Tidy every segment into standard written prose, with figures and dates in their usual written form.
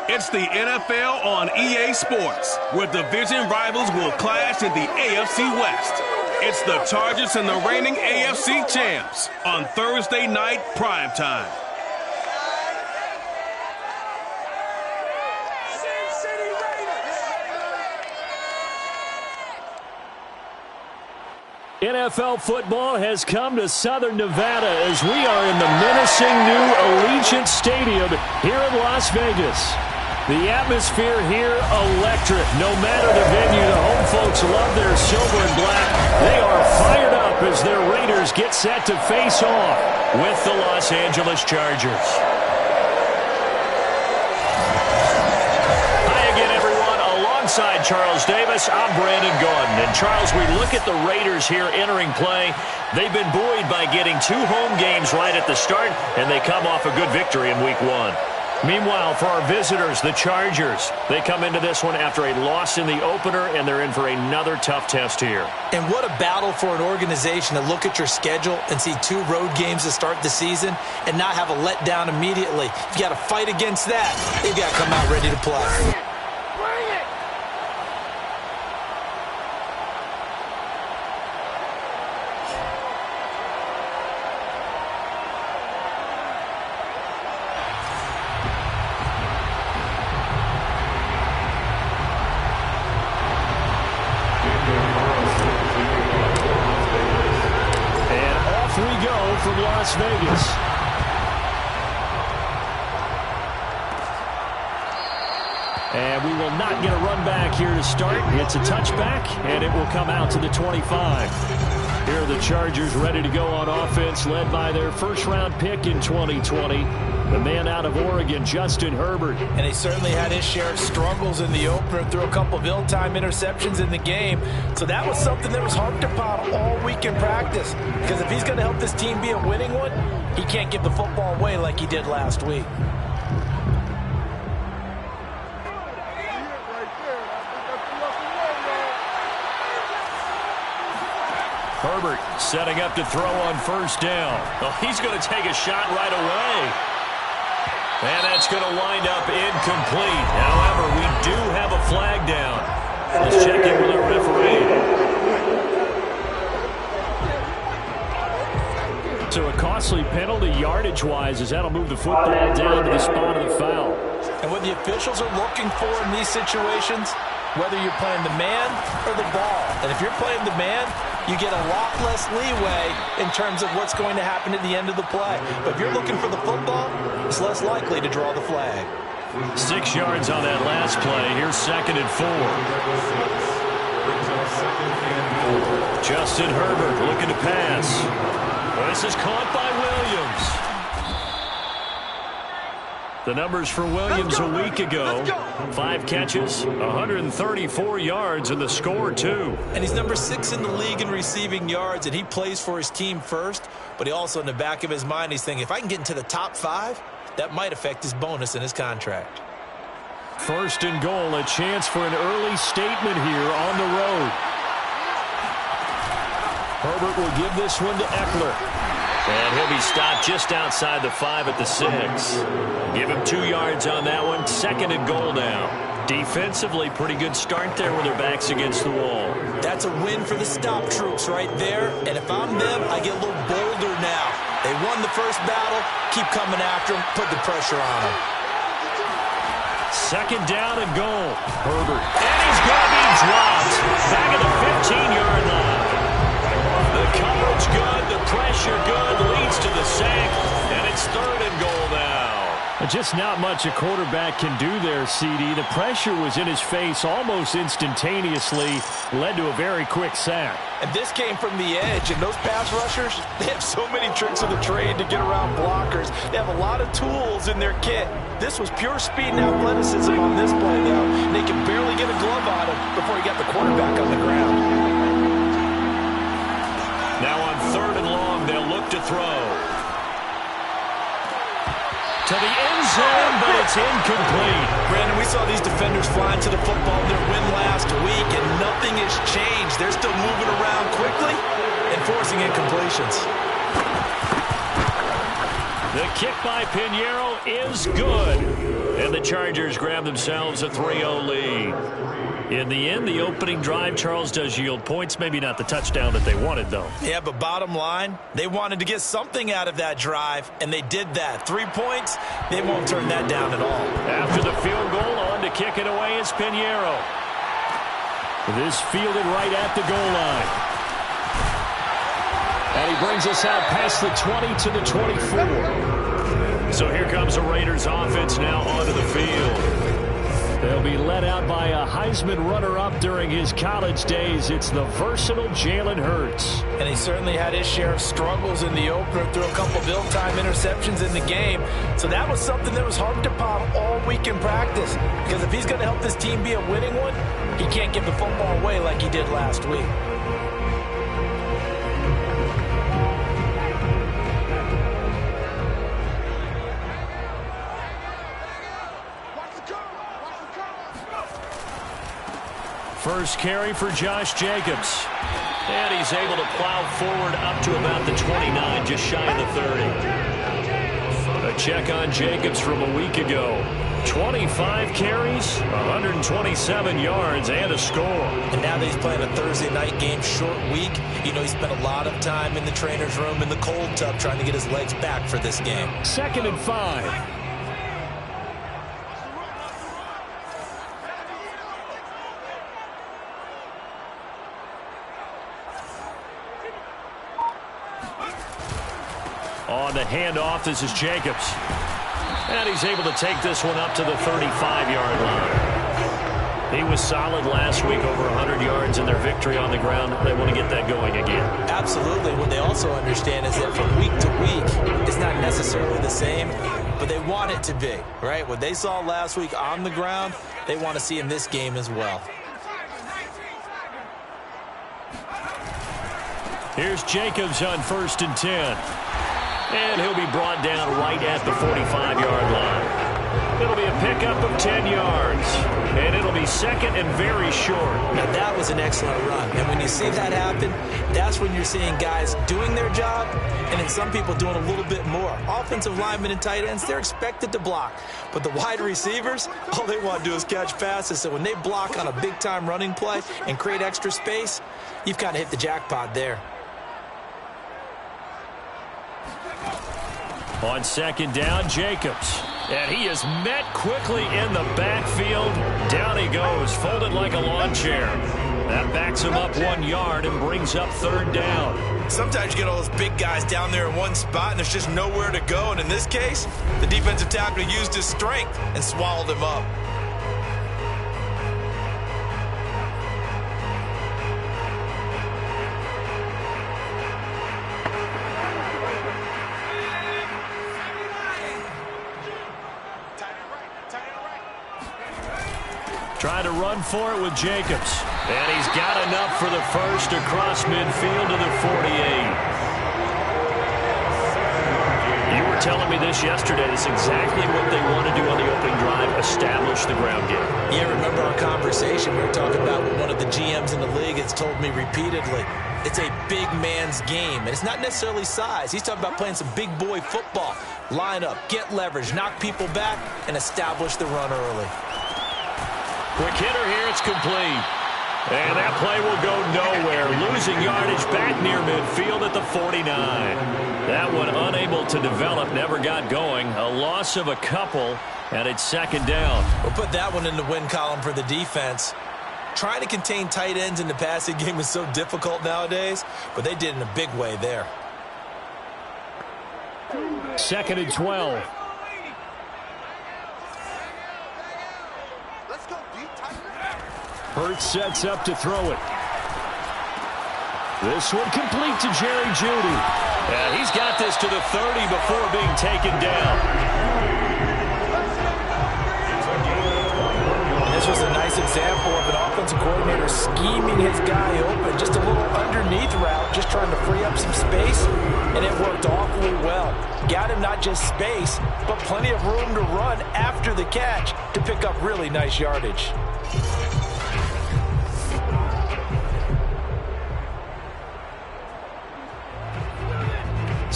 It's the NFL on EA Sports, where division rivals will clash in the AFC West. It's the Chargers and the reigning AFC champs on Thursday night primetime. NFL football has come to Southern Nevada as we are in the menacing new Allegiant Stadium here in Las Vegas. The atmosphere here electric. No matter the venue, the home folks love their silver and black. They are fired up as their Raiders get set to face off with the Los Angeles Chargers. Alongside Charles Davis, I'm Brandon Gaudin. And Charles, we look at the Raiders here entering play. They've been buoyed by getting 2 home games right at the start, and they come off a good victory in Week 1. Meanwhile, for our visitors, the Chargers, they come into this one after a loss in the opener, and they're in for another tough test here. And what a battle for an organization to look at your schedule and see 2 road games to start the season and not have a letdown immediately. You've got to fight against that. They've got to come out ready to play. From Las Vegas. And we will not get a run back here to start. It's a touchback, and it will come out to the 25. Here are the Chargers ready to go on offense, led by their first-round pick in 2020, the man out of Oregon, Justin Herbert. And he certainly had his share of struggles in the opener, threw a couple of ill-timed interceptions in the game. So that was something that was harped upon all week in practice. Because if he's going to help this team be a winning one, he can't give the football away like he did last week. Herbert setting up to throw on first down. Well, he's going to take a shot right away. And that's going to wind up incomplete. However, we do have a flag down. Let's check in with our referee. So a costly penalty yardage-wise as that'll move the football down to the spot of the foul. And what the officials are looking for in these situations, whether you're playing the man or the ball. And if you're playing the man, you get a lot less leeway in terms of what's going to happen at the end of the play. But if you're looking for the football, it's less likely to draw the flag. 6 yards on that last play. Here's 2nd and 4. Justin Herbert looking to pass. Well, this is caught by Williams. The numbers for Williams a week ago, 5 catches, 134 yards, and the score, too. And he's number 6 in the league in receiving yards, and he plays for his team first. But he also, in the back of his mind, he's thinking, if I can get into the top 5, that might affect his bonus in his contract. 1st and goal, a chance for an early statement here on the road. Herbert will give this one to Eckler. And he'll be stopped just outside the 5 at the 6. Give him 2 yards on that one. 2nd and goal now. Defensively, pretty good start there with their backs against the wall. That's a win for the stop troops right there. And if I'm them, I get a little bolder now. They won the first battle. Keep coming after them. Put the pressure on them. 2nd down and goal. Herbert. And he's going to be dropped. Back at the 15-yard line. The coverage good, the pressure good, leads to the sack, and it's 3rd and goal now. Just not much a quarterback can do there, CD. The pressure was in his face almost instantaneously, led to a very quick sack. And this came from the edge, and those pass rushers, they have so many tricks of the trade to get around blockers. They have a lot of tools in their kit. This was pure speed and athleticism on this play, though. And they could barely get a glove on him before he got the quarterback on the ground. Now on 3rd and long, they'll look to throw. To the end zone, but it's incomplete. Brandon, we saw these defenders flying to the football in their win last week, and nothing has changed. They're still moving around quickly and forcing incompletions. The kick by Pinheiro is good. And the Chargers grab themselves a 3-0 lead. In the end, the opening drive, Charles, does yield points. Maybe not the touchdown that they wanted, though. Yeah, but bottom line, they wanted to get something out of that drive, and they did that. 3 points, they won't turn that down at all. After the field goal, on to kick it away is Pinheiro. This fielded right at the goal line. And he brings us out past the 20 to the 24. So here comes the Raiders offense now onto the field. They'll be led out by a Heisman runner-up during his college days. It's the versatile Jalen Hurts. And he certainly had his share of struggles in the opener, threw a couple build-time interceptions in the game. So that was something that was hard to pop all week in practice. Because if he's going to help this team be a winning one, he can't give the football away like he did last week. First carry for Josh Jacobs. And he's able to plow forward up to about the 29, just shy of the 30. A check on Jacobs from a week ago. 25 carries, 127 yards, and a score. And now that he's playing a Thursday night game, short week, you know, he spent a lot of time in the trainer's room in the cold tub trying to get his legs back for this game. 2nd and 5. On the handoff, this is Jacobs. And he's able to take this one up to the 35-yard line. He was solid last week, over 100 yards in their victory on the ground. They want to get that going again. Absolutely. What they also understand is that from week to week, it's not necessarily the same, but they want it to be, right? What they saw last week on the ground, they want to see in this game as well. Here's Jacobs on 1st and 10. And he'll be brought down right at the 45-yard line. It'll be a pickup of 10 yards. And it'll be 2nd and very short. Now, that was an excellent run. And when you see that happen, that's when you're seeing guys doing their job and then some people doing a little bit more. Offensive linemen and tight ends, they're expected to block. But the wide receivers, all they want to do is catch passes. So when they block on a big-time running play and create extra space, you've kind of hit the jackpot there. On 2nd down, Jacobs. And he is met quickly in the backfield. Down he goes, folded like a lawn chair. That backs him up 1 yard and brings up 3rd down. Sometimes you get all those big guys down there in one spot and there's just nowhere to go. And in this case, the defensive tackle used his strength and swallowed him up. Trying to run for it with Jacobs. And he's got enough for the first across midfield to the 48. You were telling me this yesterday. That's exactly what they want to do on the opening drive, establish the ground game. Yeah, remember our conversation we were talking about with one of the GMs in the league has told me repeatedly. It's a big man's game, and it's not necessarily size. He's talking about playing some big boy football. Line up, get leverage, knock people back, and establish the run early. Quick hitter here, it's complete. And that play will go nowhere. Losing yardage back near midfield at the 49. That one unable to develop, never got going. A loss of a couple, and it's 2nd down. We'll put that one in the win column for the defense. Trying to contain tight ends in the passing game is so difficult nowadays, but they did in a big way there. 2nd and 12. Hurts sets up to throw it. This one complete to Jerry Jeudy. And he's got this to the 30 before being taken down. This was a nice example of an offensive coordinator scheming his guy open. Just a little underneath route, just trying to free up some space, and it worked awfully well. Got him not just space, but plenty of room to run after the catch to pick up really nice yardage.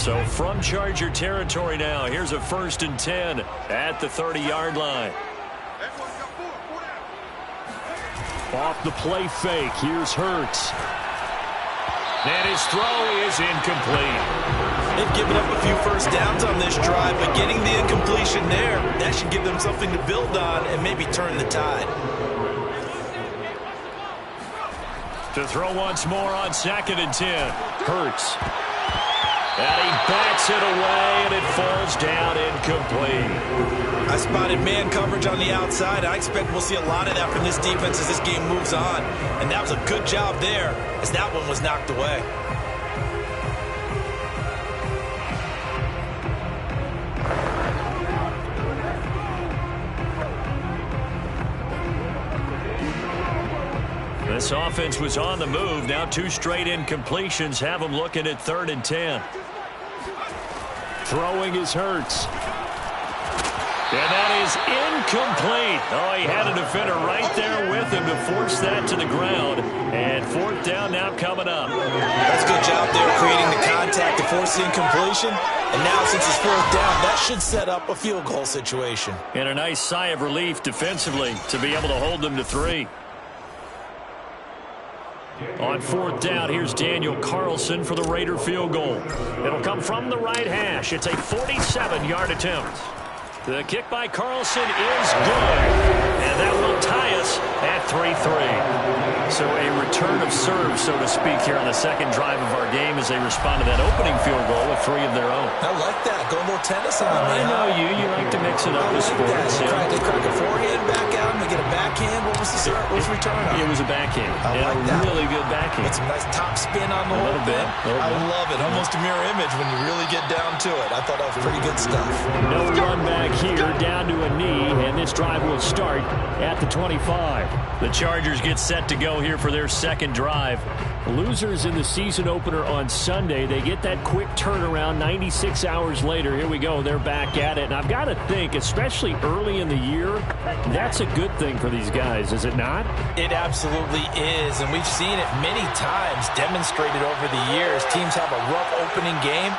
So from Charger territory now, here's a 1st and 10 at the 30-yard line. Off the play fake, here's Hurts. And his throw is incomplete. They've given up a few first downs on this drive, but getting the incompletion there, that should give them something to build on and maybe turn the tide. To throw once more on 2nd and 10. Hurts. And he backs it away, and it falls down incomplete. I spotted man coverage on the outside. I expect we'll see a lot of that from this defense as this game moves on. And that was a good job there as that one was knocked away. This offense was on the move. Now 2 straight incompletions have them looking at 3rd and 10. Throwing is Hurts. And that is incomplete. Oh, he had a defender right there with him to force that to the ground. And 4th down now coming up. That's a good job there creating the contact to force the incompletion. And now since it's 4th down, that should set up a field goal situation. And a nice sigh of relief defensively to be able to hold them to 3. On 4th down, here's Daniel Carlson for the Raider field goal. It'll come from the right hash. It's a 47-yard attempt. The kick by Carlson is good, and that will tie us at 3-3. So a return of serve, so to speak, here on the 2nd drive of our game as they respond to that opening field goal with 3 of their own. I like that. Go a little tennis on me. I know you. You like to mix it up with sports. They crack a forehand back out, and they get a backhand. What was the return on? It was a backhand. I like that. Really good backhand. With some nice top spin on the whole thing. I love it. Almost a mirror image when you really get down to it. I thought that was pretty good stuff. No run back here, down to a knee, and this drive will start at the 25. The Chargers get set to go here for their 2nd drive. Losers in the season opener on Sunday. They get that quick turnaround 96 hours later. Here we go. They're back at it. And I've got to think, especially early in the year, that's a good thing for these guys, is it not? It absolutely is. And we've seen it many times demonstrated over the years. Teams have a rough opening game,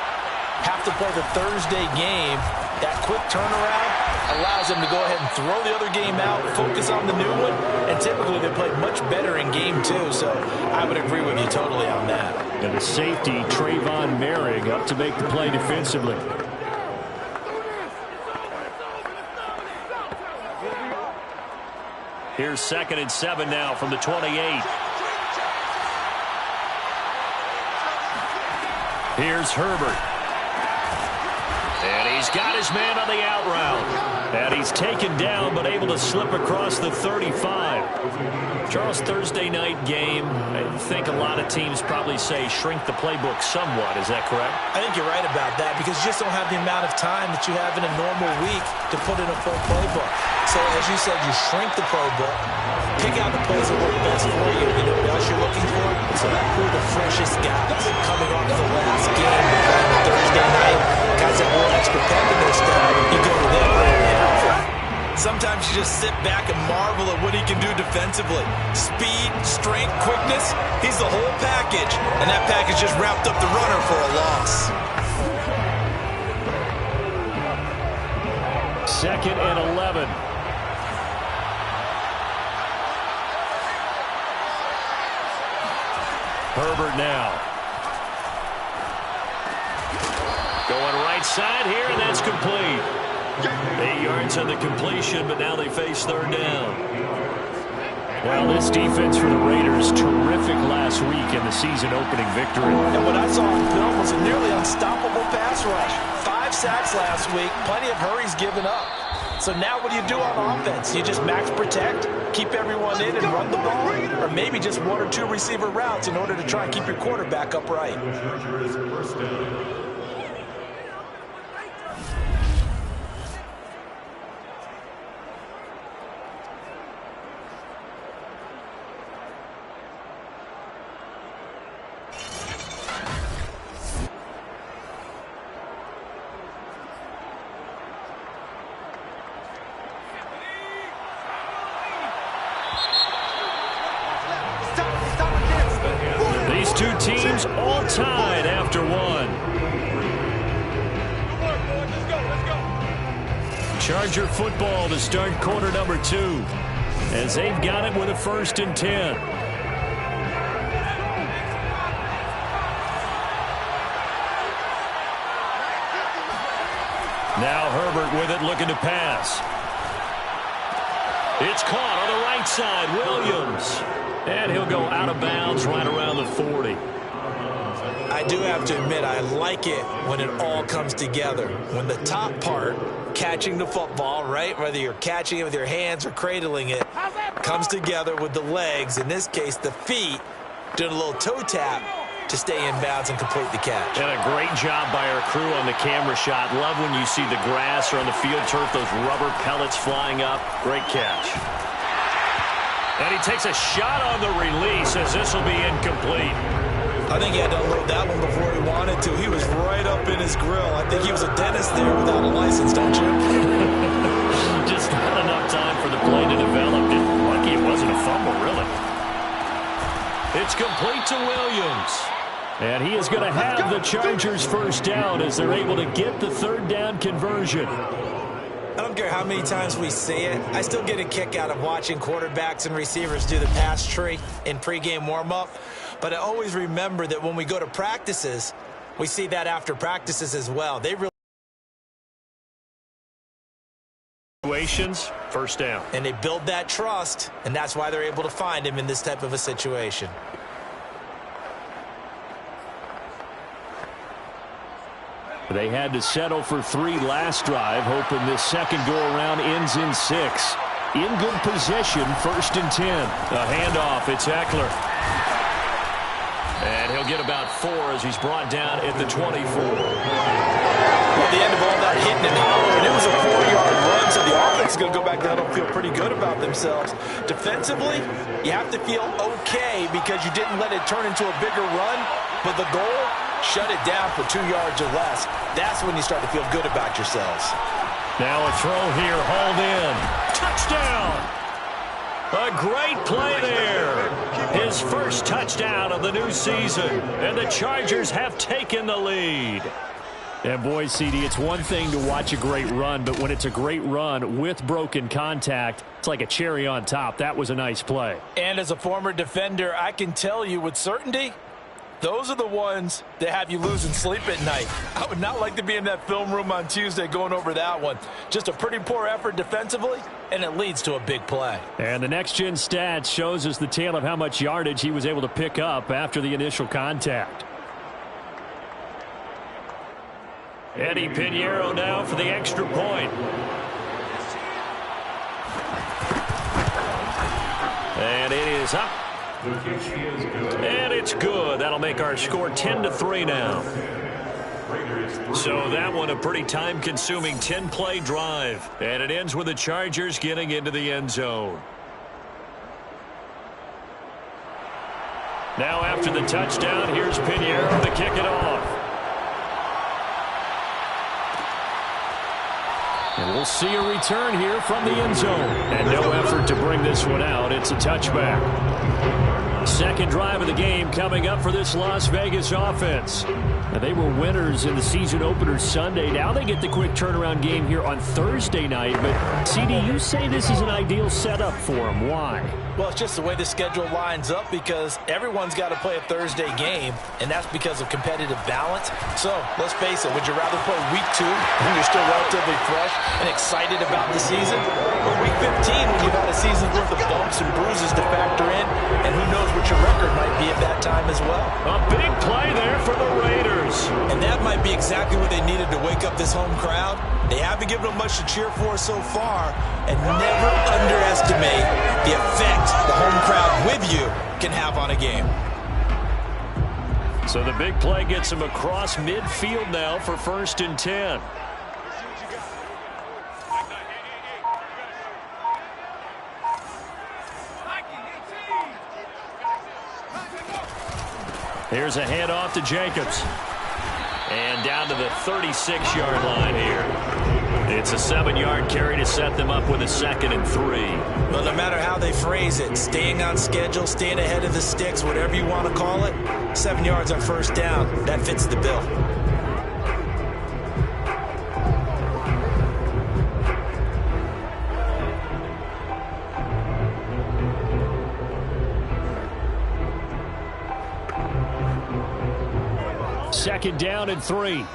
have to play the Thursday game. That quick turnaround allows them to go ahead and throw the other game out, focus on the new one, and typically they play much better in game 2. So I would agree with you totally on that. And the safety, Trayvon Merrick, up to make the play defensively. Here's 2nd and 7 now from the 28. Here's Herbert. And he's got his man on the out route. And he's taken down, but able to slip across the 35. Charles, Thursday night game, I think a lot of teams probably say shrink the playbook somewhat. Is that correct? I think you're right about that because you just don't have the amount of time that you have in a normal week to put in a full playbook. So, as you said, you shrink the playbook, pick out the plays that work best for you. You know what else you're looking for? So who are the freshest guys coming off the last game on Thursday night? Guys that will extra pep in their step, you go to them early on. Sometimes you just sit back and marvel at what he can do defensively. Speed, strength, quickness, he's the whole package. And that package just wrapped up the runner for a loss. 2nd and 11. Herbert now. Going right side here, and that's complete. 8 yards on the completion, but now they face 3rd down. Well, this defense for the Raiders, terrific last week in the season-opening victory. And what I saw on film was a nearly unstoppable pass rush. 5 sacks last week, plenty of hurries given up. So now what do you do on offense? You just max protect, keep everyone in and run the ball? Or maybe just 1 or 2 receiver routes in order to try and keep your quarterback upright? These two teams all tied after 1. Charger football to start quarter number 2, as they've got it with a 1st and 10. Now Herbert with it, looking to pass. It's caught on the right side, Williams. And he'll go out of bounds right around the 40. I do have to admit, I like it when it all comes together. When the top part, catching the football, right, whether you're catching it with your hands or cradling it, comes together with the legs, in this case the feet, doing a little toe tap to stay in bounds and complete the catch. And a great job by our crew on the camera shot. Love when you see the grass or on the field turf, those rubber pellets flying up. Great catch. And he takes a shot on the release, as this will be incomplete. I think he had to unload that one before he wanted to. He was right up in his grill. I think he was a dentist there without a license, don't you? Just not enough time for the play to develop. Lucky it wasn't a fumble, really. It's complete to Williams. And he is going to have the Chargers' 1st down as they're able to get the 3rd down conversion. I don't care how many times we see it. I still get a kick out of watching quarterbacks and receivers do the pass tree in pregame warm-up. But I always remember that when we go to practices, we see that after practices as well. They really situations, 1st down. And they build that trust, and that's why they're able to find him in this type of a situation. They had to settle for 3 last drive, hoping this second go-around ends in 6. In good position, 1st and 10. A handoff, it's Eckler. And he'll get about 4 as he's brought down at the 24. Well, the end of all that hitting and hollering, it was a 4-yard run, so the offense is going to go back down and feel pretty good about themselves. Defensively, you have to feel okay because you didn't let it turn into a bigger run, but the goal, shut it down for 2 yards or less. That's when you start to feel good about yourselves. Now a throw here, hauled in. Touchdown! A great play there. His 1st touchdown of the new season. And the Chargers have taken the lead. And boy, CD, it's one thing to watch a great run, but when it's a great run with broken contact, it's like a cherry on top. That was a nice play. And as a former defender, I can tell you with certainty, those are the ones that have you losing sleep at night. I would not like to be in that film room on Tuesday going over that one. Just a pretty poor effort defensively, and it leads to a big play. And the next-gen stats shows us the tale of how much yardage he was able to pick up after the initial contact. Eddie Pinheiro now for the extra point. And it is up. And it's good. That'll make our score 10-3 now. So that one a pretty time-consuming 10-play drive. And it ends with the Chargers getting into the end zone. Now after the touchdown, here's Pinheiro to kick it off. And we'll see a return here from the end zone. And no effort to bring this one out. It's a touchback. Second drive of the game coming up for this Las Vegas offense. Now, they were winners in the season opener Sunday. Now they get the quick turnaround game here on Thursday night. But, CD, you say this is an ideal setup for them. Why? Well, it's just the way the schedule lines up because everyone's got to play a Thursday game, and that's because of competitive balance. So, let's face it, would you rather play week 2 when you're still relatively fresh and excited about the season? Or week 15 when you've had a season's worth of bumps and bruises to factor in, and who knows what your record might be at that time as well. A big play there for the Raiders. And that might be exactly what they needed to wake up this home crowd. They haven't given them much to cheer for so far, and never underestimate the effect the home crowd with you can have on a game. So the big play gets him across midfield now for 1st and 10. Here's a handoff to Jacobs. And down to the 36-yard line here. It's a 7-yard carry to set them up with a 2nd and 3. Well, no matter how they phrase it, staying on schedule, staying ahead of the sticks, whatever you want to call it, 7 yards on 1st down. That fits the bill. 2nd down and 3.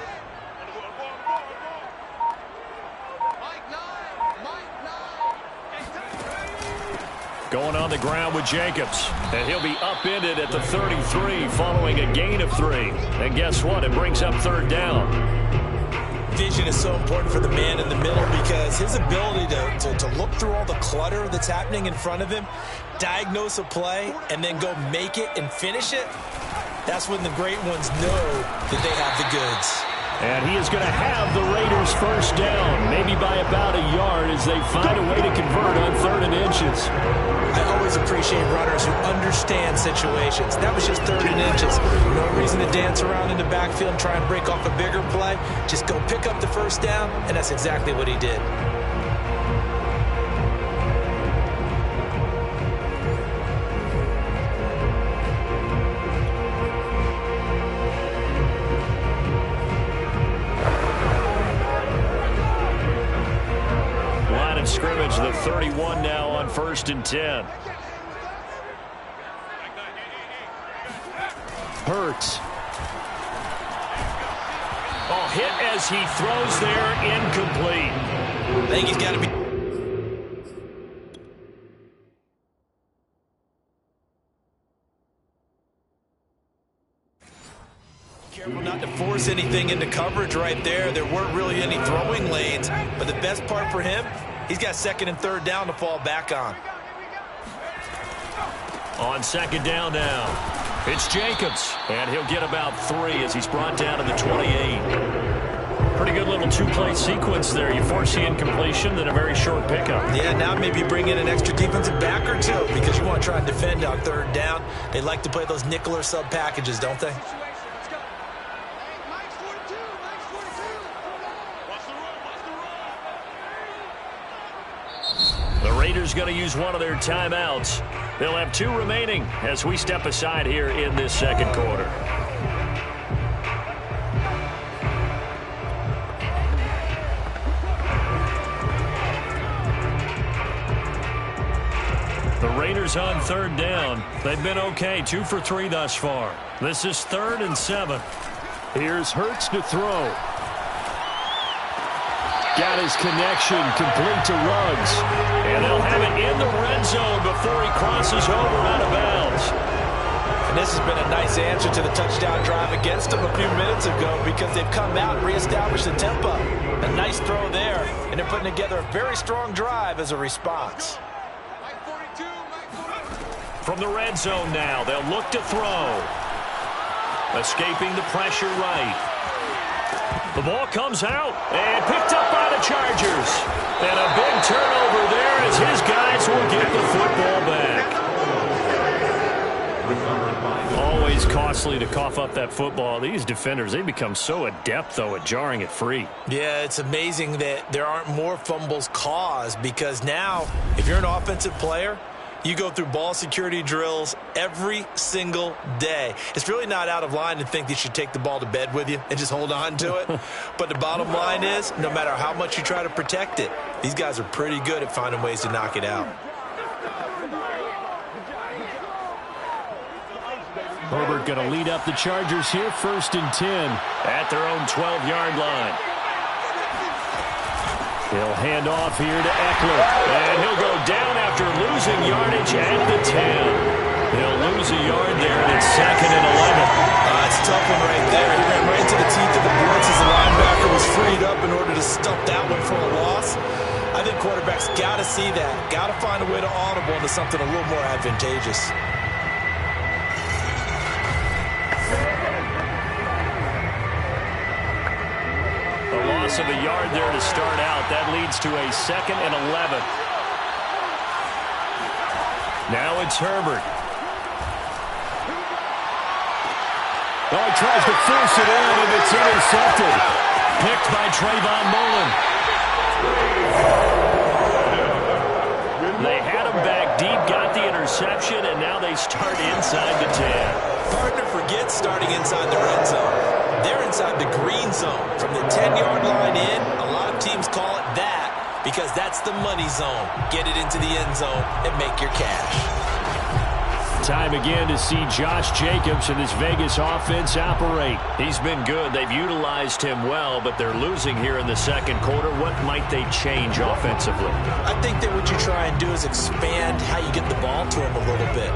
Going on the ground with Jacobs. And he'll be upended at the 33 following a gain of 3. And guess what? It brings up 3rd down. Vision is so important for the man in the middle because his ability to look through all the clutter that's happening in front of him, diagnose a play, and then go make it and finish it, that's when the great ones know that they have the goods. And he is going to have the Raiders 1st down, maybe by about a yard as they find a way to convert on 3rd and inches. I always appreciate runners who understand situations. That was just 3rd and inches. No reason to dance around in the backfield and try and break off a bigger play. Just go pick up the 1st down, and that's exactly what he did. Scrimmage, the 31 now on 1st and 10. Hurts. Oh, hit as he throws there, incomplete. I think he's got to be careful not to force anything into coverage right there. There weren't really any throwing lanes, but the best part for him, he's got 2nd and 3rd down to fall back on. On 2nd down now, it's Jacobs, and he'll get about 3 as he's brought down to the 28. Pretty good little 2-play sequence there. You force the incompletion, then a very short pickup. Yeah, now maybe bring in an extra defensive back or 2 because you want to try and defend on 3rd down. They like to play those nickel or sub packages, don't they? The Raiders going to use one of their timeouts. They'll have 2 remaining as we step aside here in this 2nd quarter. The Raiders on 3rd down. They've been okay, 2 for 3 thus far. This is 3rd and 7. Here's Hurts to throw. Got his connection, complete to Ruggs. And they'll have it in the red zone before he crosses over out of bounds. And this has been a nice answer to the touchdown drive against them a few minutes ago because they've come out and reestablished the tempo. A nice throw there, and they're putting together a very strong drive as a response. From the red zone now, they'll look to throw. Escaping the pressure right. The ball comes out and picked up by the Chargers. And a big turnover there as his guys will get the football back. Always costly to cough up that football. These defenders, they become so adept, though, at jarring it free. Yeah, it's amazing that there aren't more fumbles caused because now, if you're an offensive player, you go through ball security drills every single day. It's really not out of line to think that you should take the ball to bed with you and just hold on to it. But the bottom line is, no matter how much you try to protect it, these guys are pretty good at finding ways to knock it out. Herbert going to lead up the Chargers here, 1st and 10 at their own 12-yard line. He'll hand off here to Eckler, and he'll go down after losing yardage at the 10. He'll lose a yard there, and it's 2nd and 11. It's a tough one right there. He ran right into the teeth of the blitz as the linebacker was freed up in order to stop that one for a loss. I think quarterbacks got to see that. Got to find a way to audible into something a little more advantageous. Of a yard there to start out. That leads to a 2nd and 11. Now it's Herbert. Oh, he tries to force it in, and it's intercepted. Picked by Trayvon Mullen. They had him back deep, got the interception, and now they start inside the 10. Partner forgets starting inside the red zone. They're inside the green zone. From the 10-yard line in, a lot of teams call it that because that's the money zone. Get it into the end zone and make your cash. Time again to see Josh Jacobs and this Vegas offense operate. He's been good. They've utilized him well, but they're losing here in the second quarter. What might they change offensively? I think that what you try and do is expand how you get the ball to him a little bit.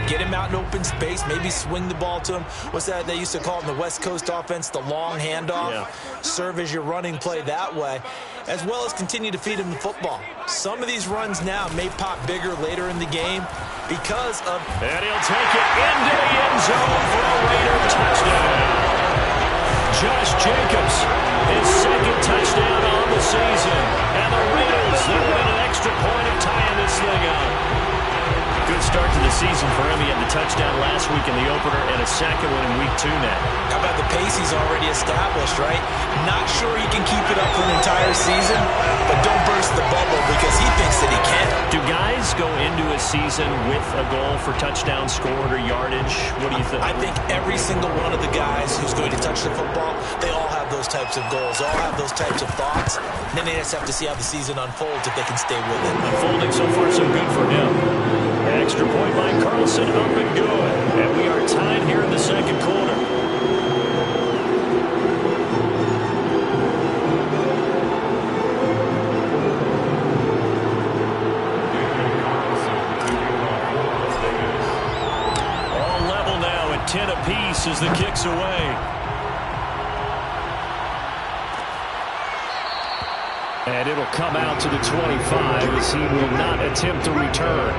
Get him out in open space, maybe swing the ball to him. What's that they used to call it in the West Coast offense, the long handoff? Yeah. Serve as your running play that way, as well as continue to feed him the football. Some of these runs now may pop bigger later in the game because of... And he'll take it into the end zone for a Raider touchdown. Josh Jacobs, his second touchdown on the season. And the Raiders, they'll win an extra point of tying this thing up. Good start to the season for him. He had the touchdown last week in the opener and a second one in week 2 now. How about the pace he's already established, right? Not sure he can keep it up for an entire season, but don't burst the bubble because he thinks that he can. Do guys go into a season with a goal for touchdown scored or yardage? What do you think? I think every single one of the guys who's going to touch the football, they all have those types of goals. They all have those types of thoughts. And then they just have to see how the season unfolds if they can stay with it. Unfolding so far so good for him. Extra point by Carlson, up and good. And we are tied here in the second quarter. All level now at 10 apiece as the kick's away. And it'll come out to the 25 as he will not attempt to return.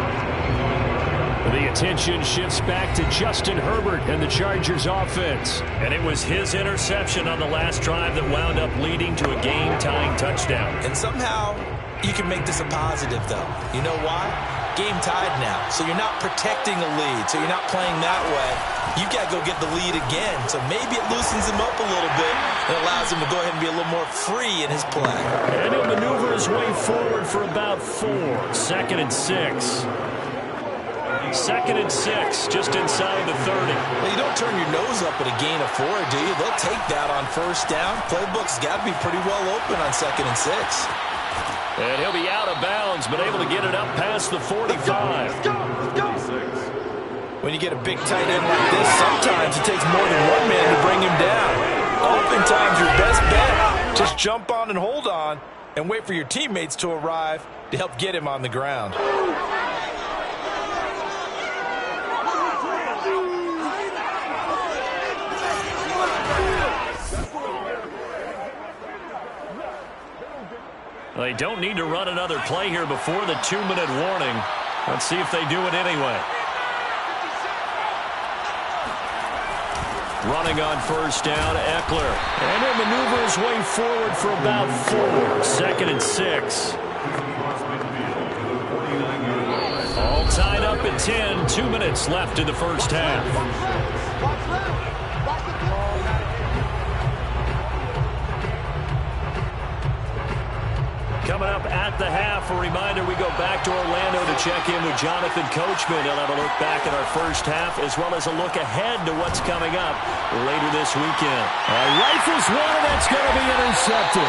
The attention shifts back to Justin Herbert and the Chargers offense. And it was his interception on the last drive that wound up leading to a game-tying touchdown. And somehow you can make this a positive, though. You know why? Game tied now. So you're not protecting a lead. So you're not playing that way. You've got to go get the lead again. So maybe it loosens him up a little bit and allows him to go ahead and be a little more free in his play. And he'll maneuver his way forward for about 4. 2nd and 6. 2nd and 6, just inside the 30. Well, you don't turn your nose up at a gain of 4, do you? They'll take that on first down. Playbook's got to be pretty well open on 2nd and 6. And he'll be out of bounds, but able to get it up past the 45. Let's go. When you get a big tight end like this, sometimes it takes more than one man to bring him down. Oftentimes, your best bet, just jump on and hold on and wait for your teammates to arrive to help get him on the ground. They don't need to run another play here before the 2-minute warning. Let's see if they do it anyway. Running on first down, Eckler. And he'll maneuver his way forward for about 4. 2nd and 6. All tied up at 10. 2 minutes left in the first half. Coming up at the half, a reminder, we go back to Orlando to check in with Jonathan Coachman. He'll have a look back at our first half as well as a look ahead to what's coming up later this weekend. Rifles one, and that's going to be intercepted.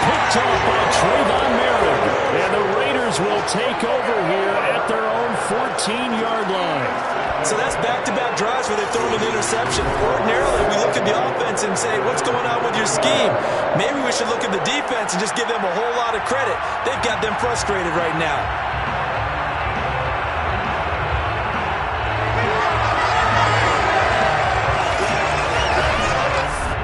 Picked off by Trayvon Merrick. And the Raiders will take over here at their own 14-yard line. So that's back-to-back drives where they've thrown an interception. Ordinarily, we look at the offense and say, what's going on with your scheme? Maybe we should look at the defense and just give them a whole lot of credit. They've got them frustrated right now.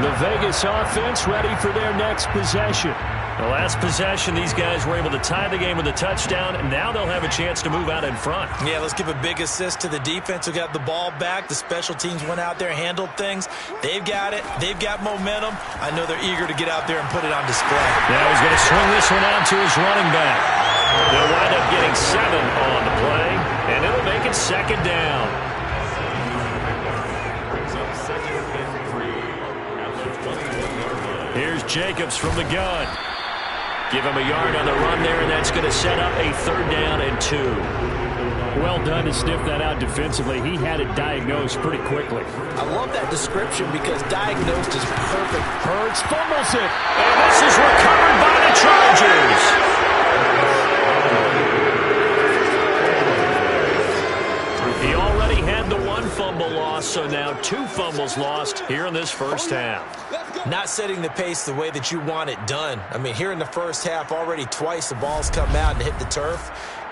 The Vegas offense ready for their next possession. The last possession, these guys were able to tie the game with a touchdown, and now they'll have a chance to move out in front. Yeah, let's give a big assist to the defense who got the ball back. The special teams went out there, handled things. They've got it. They've got momentum. I know they're eager to get out there and put it on display. Now he's going to swing this one out to his running back. They'll wind up getting 7 on the play, and it'll make it 2nd down. Here's Jacobs from the gun. Give him a yard on the run there, and that's going to set up a 3rd down and 2. Well done to sniff that out defensively. He had it diagnosed pretty quickly. I love that description because diagnosed is perfect. Hurts fumbles it, and this is recovered by the Chargers. He already fumble loss, so now 2 fumbles lost here in this first half. Not setting the pace the way that you want it done. I mean, here in the first half, already twice the ball's come out and hit the turf.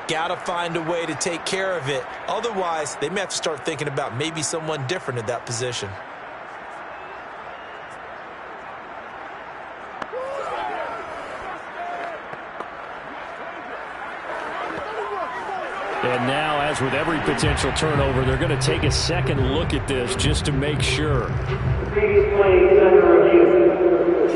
Got to find a way to take care of it. Otherwise, they may have to start thinking about maybe someone different at that position. And now, as with every potential turnover, they're going to take a second look at this just to make sure.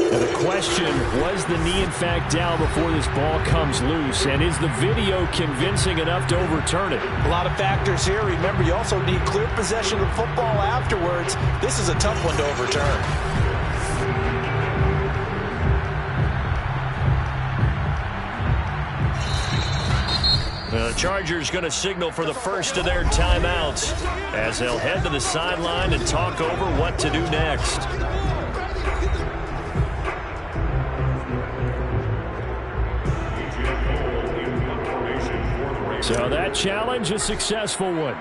And the question, was the knee in fact down before this ball comes loose? And is the video convincing enough to overturn it? A lot of factors here. Remember, you also need clear possession of the football afterwards. This is a tough one to overturn. The Chargers going to signal for the first of their timeouts as they'll head to the sideline and talk over what to do next. So that challenge, a successful one.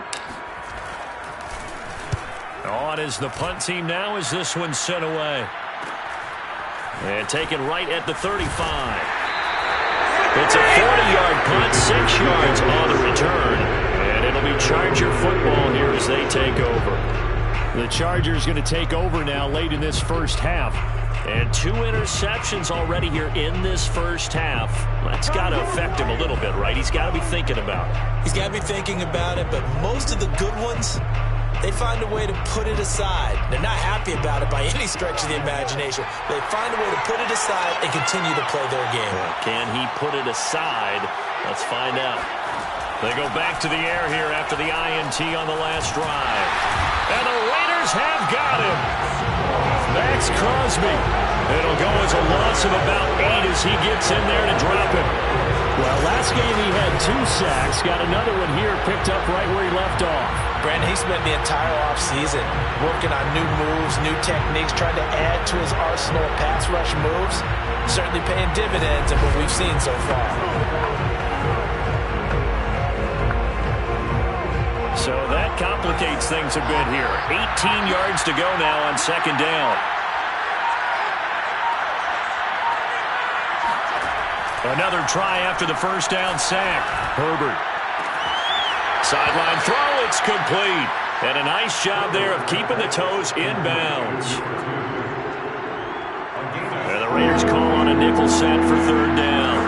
On is the punt team now as this one's sent away. And taken right at the 35. It's a 40-yard punt, 6 yards on the return. And it'll be Charger football here as they take over. The Chargers going to take over now late in this first half. And 2 interceptions already here in this first half. That's got to affect him a little bit, right? He's got to be thinking about it. He's got to be thinking about it, but most of the good ones, they find a way to put it aside. They're not happy about it by any stretch of the imagination. They find a way to put it aside and continue to play their game. Can he put it aside? Let's find out. They go back to the air here after the INT on the last drive. And the Raiders have got him. Max Crosby. It'll go as a loss of about 8 as he gets in there to drop him. Well, last game he had 2 sacks. Got another one here picked up right where he left off. Brandon, he spent the entire offseason working on new moves, new techniques, trying to add to his arsenal of pass rush moves. Certainly paying dividends in what we've seen so far. So that complicates things a bit here. 18 yards to go now on second down. Another try after the first down sack. Herbert. Sideline throw, it's complete. And a nice job there of keeping the toes in bounds. And the Raiders call on a nickel set for third down.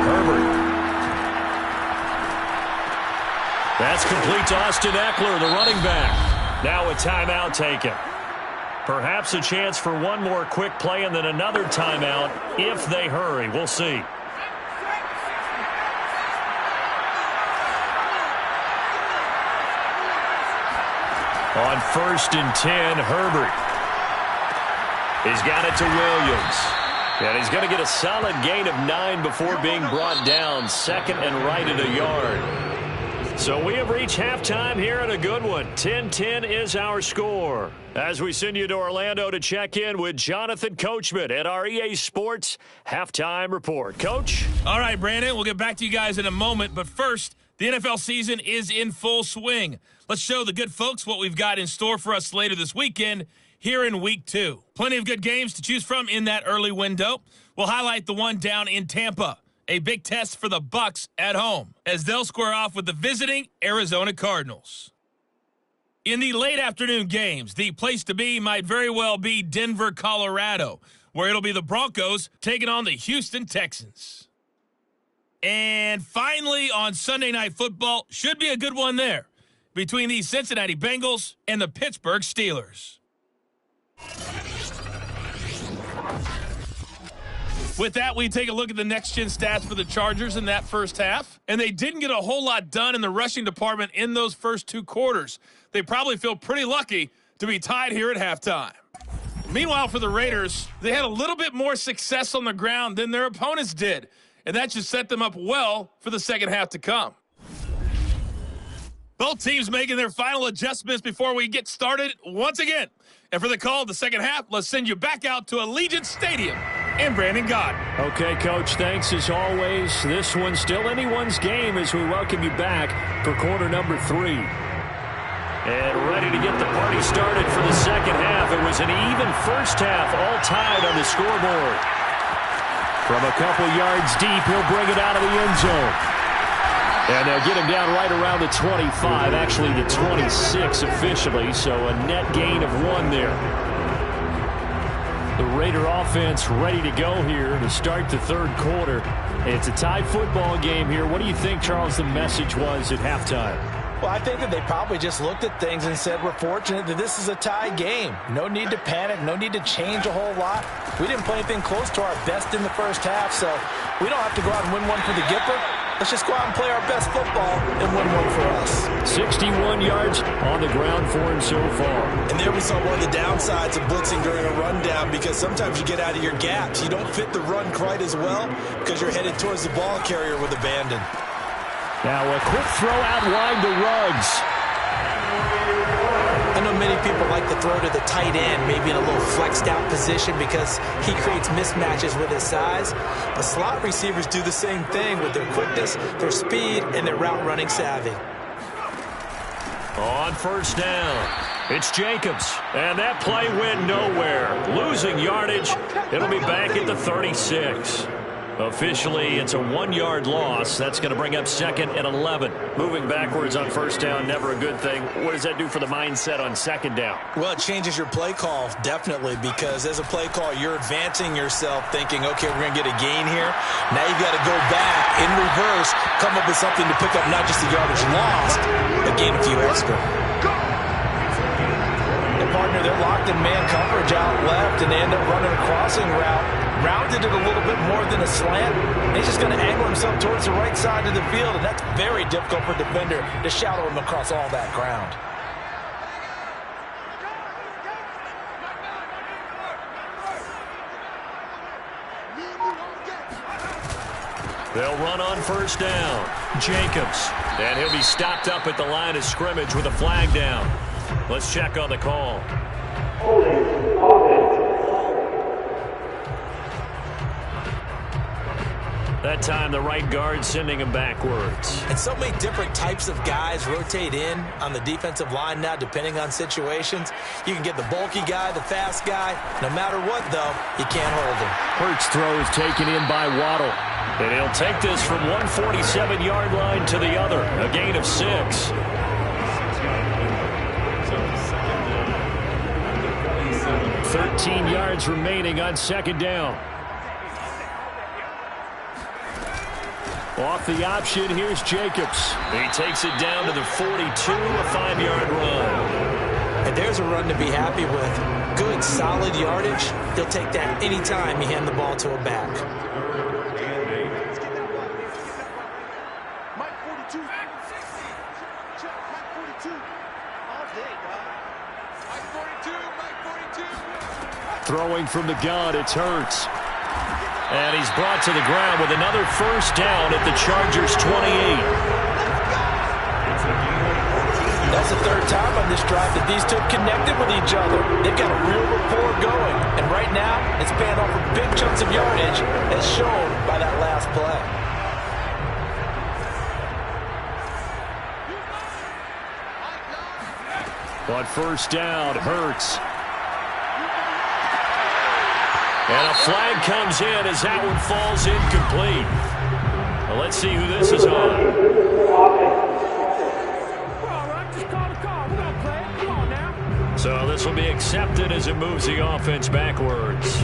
Herbert. That's complete to Austin Eckler, the running back. Now a timeout taken. Perhaps a chance for one more quick play and then another timeout if they hurry. We'll see. On 1st and 10, Herbert. He's got it to Williams. And he's going to get a solid gain of 9 before being brought down. Second and right at a yard. So we have reached halftime here at a good one. 10-10 is our score. As we send you to Orlando to check in with Jonathan Coachman at our EA Sports Halftime Report. Coach? All right, Brandon, we'll get back to you guys in a moment. But first, the NFL season is in full swing. Let's show the good folks what we've got in store for us later this weekend here in Week 2. Plenty of good games to choose from in that early window. We'll highlight the one down in Tampa. A big test for the Bucs at home as they'll square off with the visiting Arizona Cardinals. In the late afternoon games, the place to be might very well be Denver, Colorado, where it'll be the Broncos taking on the Houston Texans. And finally, on Sunday Night Football, should be a good one there, between the Cincinnati Bengals and the Pittsburgh Steelers. With that, we take a look at the next-gen stats for the Chargers in that first half. And they didn't get a whole lot done in the rushing department in those first 2 quarters. They probably feel pretty lucky to be tied here at halftime. Meanwhile, for the Raiders, they had a little bit more success on the ground than their opponents did. And that should set them up well for the second half to come. Both teams making their final adjustments before we get started once again. And for the call of the second half, let's send you back out to Allegiant Stadium and Brandon Gott. Okay, Coach, thanks as always. This one's still anyone's game as we welcome you back for quarter number 3. And ready to get the party started for the second half. It was an even first half, all tied on the scoreboard. From a couple yards deep, he'll bring it out of the end zone. And they'll get him down right around the 25, actually the 26 officially, so a net gain of 1 there. The Raider offense ready to go here to start the third quarter. It's a tie football game here. What do you think, Charles, the message was at halftime? Well, I think that they probably just looked at things and said, we're fortunate that this is a tie game. No need to panic, no need to change a whole lot. We didn't play anything close to our best in the first half, so we don't have to go out and win one for the Gipper. Let's just go out and play our best football and win one for us. 61 yards on the ground for him so far. And there we saw one of the downsides of blitzing during a rundown, because sometimes you get out of your gaps. You don't fit the run quite as well because you're headed towards the ball carrier with abandon. Now a quick throw out wide to Ruggs. I know many people like to throw to the tight end, maybe in a little flexed out position because he creates mismatches with his size. But slot receivers do the same thing with their quickness, their speed, and their route running savvy. On first down, it's Jacobs. And that play went nowhere. Losing yardage. It'll be back at the 36. Officially, it's a 1-yard loss. That's going to bring up 2nd and 11. Moving backwards on first down, never a good thing. What does that do for the mindset on second down? Well, it changes your play call, definitely, because as a play call, you're advancing yourself thinking, okay, we're going to get a gain here. Now you've got to go back in reverse, come up with something to pick up not just the yardage lost, but gain a few extra. And partner, they're locked in man coverage out left, and they end up running a crossing route. Rounded it a little bit more than a slant. And he's just going to angle himself towards the right side of the field, and that's very difficult for a defender to shadow him across all that ground. They'll run on first down. Jacobs. And he'll be stopped up at the line of scrimmage with a flag down. Let's check on the call. That time, the right guard sending him backwards. And so many different types of guys rotate in on the defensive line now, depending on situations. You can get the bulky guy, the fast guy. No matter what, though, you can't hold him. Hurts throw is taken in by Waddle. And he'll take this from 147-yard line to the other. A gain of 6. 13 yards remaining on second down. Off the option, here's Jacobs. He takes it down to the 42, a 5-yard run. And there's a run to be happy with. Good, solid yardage. He'll take that anytime you hand the ball to a back. Throwing from the gun, it's Hurts. And he's brought to the ground with another first down at the Chargers' 28. That's the third time on this drive that these two have connected with each other. They've got a real rapport going. And right now, it's paying off with big chunks of yardage, as shown by that last play. On first down, Hurts. And a flag comes in as that one falls incomplete. Well, let's see who this is on. So this will be accepted as it moves the offense backwards.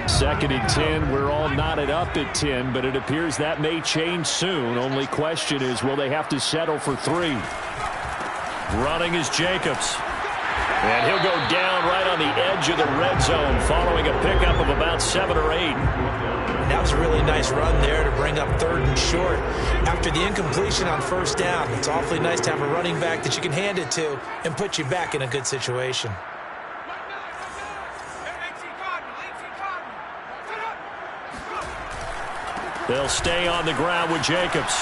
Second and 10. We're all knotted up at 10, but it appears that may change soon. Only question is, will they have to settle for 3? Running is Jacobs. And he'll go down right on the edge of the red zone following a pickup of about 7 or 8. That was a really nice run there to bring up 3rd and short. After the incompletion on first down, it's awfully nice to have a running back that you can hand it to and put you back in a good situation. They'll stay on the ground with Jacobs.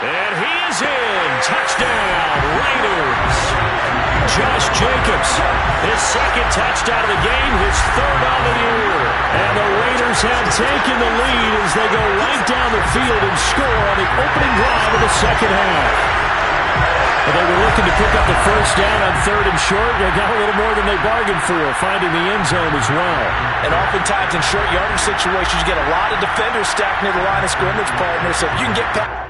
And he is in. Touchdown, Raiders. Josh Jacobs, his second touchdown of the game, his third on the year. And the Raiders have taken the lead as they go right down the field and score on the opening drive of the second half. But they were looking to pick up the first down on third and short. They got a little more than they bargained for, finding the end zone as well. And oftentimes in short yardage situations, you get a lot of defenders stacked near the line of scrimmage, partner. So if you can get past.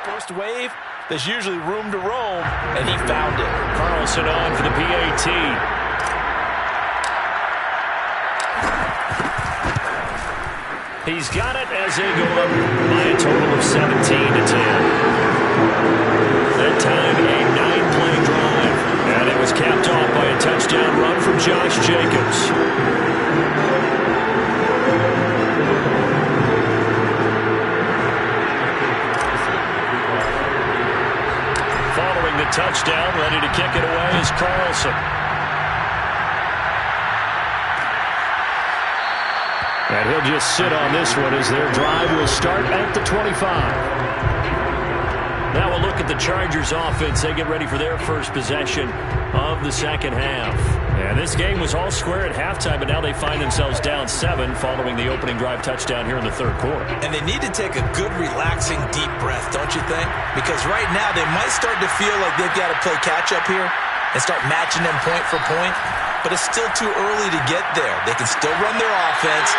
First wave, there's usually room to roam, and he found it. Carlson on for the PAT. He's got it as they go up by a total of 17-10. That time, a 9-play drive, and it was capped off by a touchdown run from Josh Jacobs. The touchdown, ready to kick it away is Carlson. And he'll just sit on this one as their drive will start at the 25. Now we'll look at the Chargers offense. They get ready for their first possession of the second half. And this game was all square at halftime, but now they find themselves down 7 following the opening drive touchdown here in the third quarter. And they need to take a good, relaxing, deep breath, don't you think? Because right now they might start to feel like they've got to play catch-up here and start matching them point for point. But it's still too early to get there. They can still run their offense.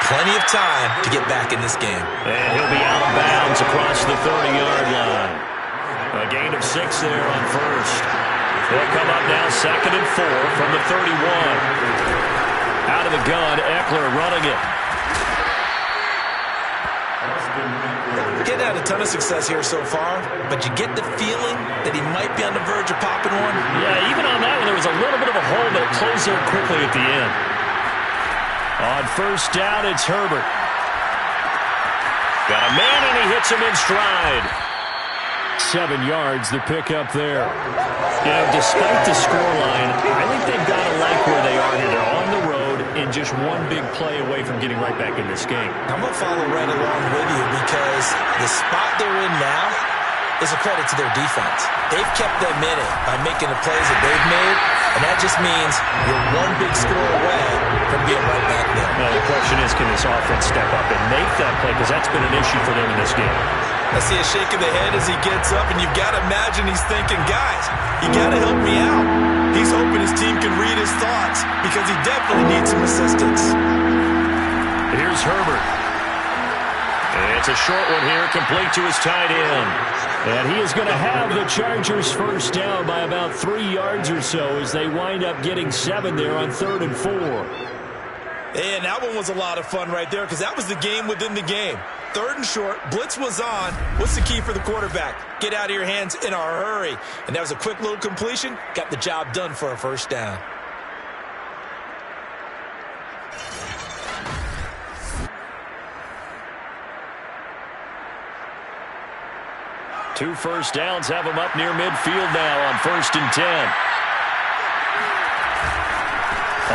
Plenty of time to get back in this game. And he'll be out of bounds across the 30-yard line. A gain of 6 there on first. They'll come up now 2nd and 4 from the 31. Out of the gun, Eckler running it. Getting had a ton of success here so far, but you get the feeling that he might be on the verge of popping one. Yeah, even on that one, there was a little bit of a hole, but it closed there quickly at the end. On first down, it's Herbert. Got a man, and he hits him in stride. 7 yards, the pickup there. You know, despite the scoreline, I think they've got to like where they are here. They're on the road and just one big play away from getting right back in this game. I'm going to follow right along with you because the spot they're in now is a credit to their defense. They've kept them in it by making the plays that they've made, and that just means you're one big score away from being right back there. Now, the question is, can this offense step up and make that play? Because that's been an issue for them in this game. I see a shake of the head as he gets up, and you've got to imagine he's thinking, guys, you got to help me out. He's hoping his team can read his thoughts because he definitely needs some assistance. Here's Herbert. And it's a short one here, complete to his tight end. And he is going to have the Chargers first down by about 3 yards or so as they wind up getting 7 there on 3rd and 4. And that one was a lot of fun right there because that was the game within the game. 3rd and short, blitz was on. What's the key for the quarterback? Get out of your hands in a hurry. And that was a quick little completion. Got the job done for a first down. Two first downs have them up near midfield now on 1st and 10.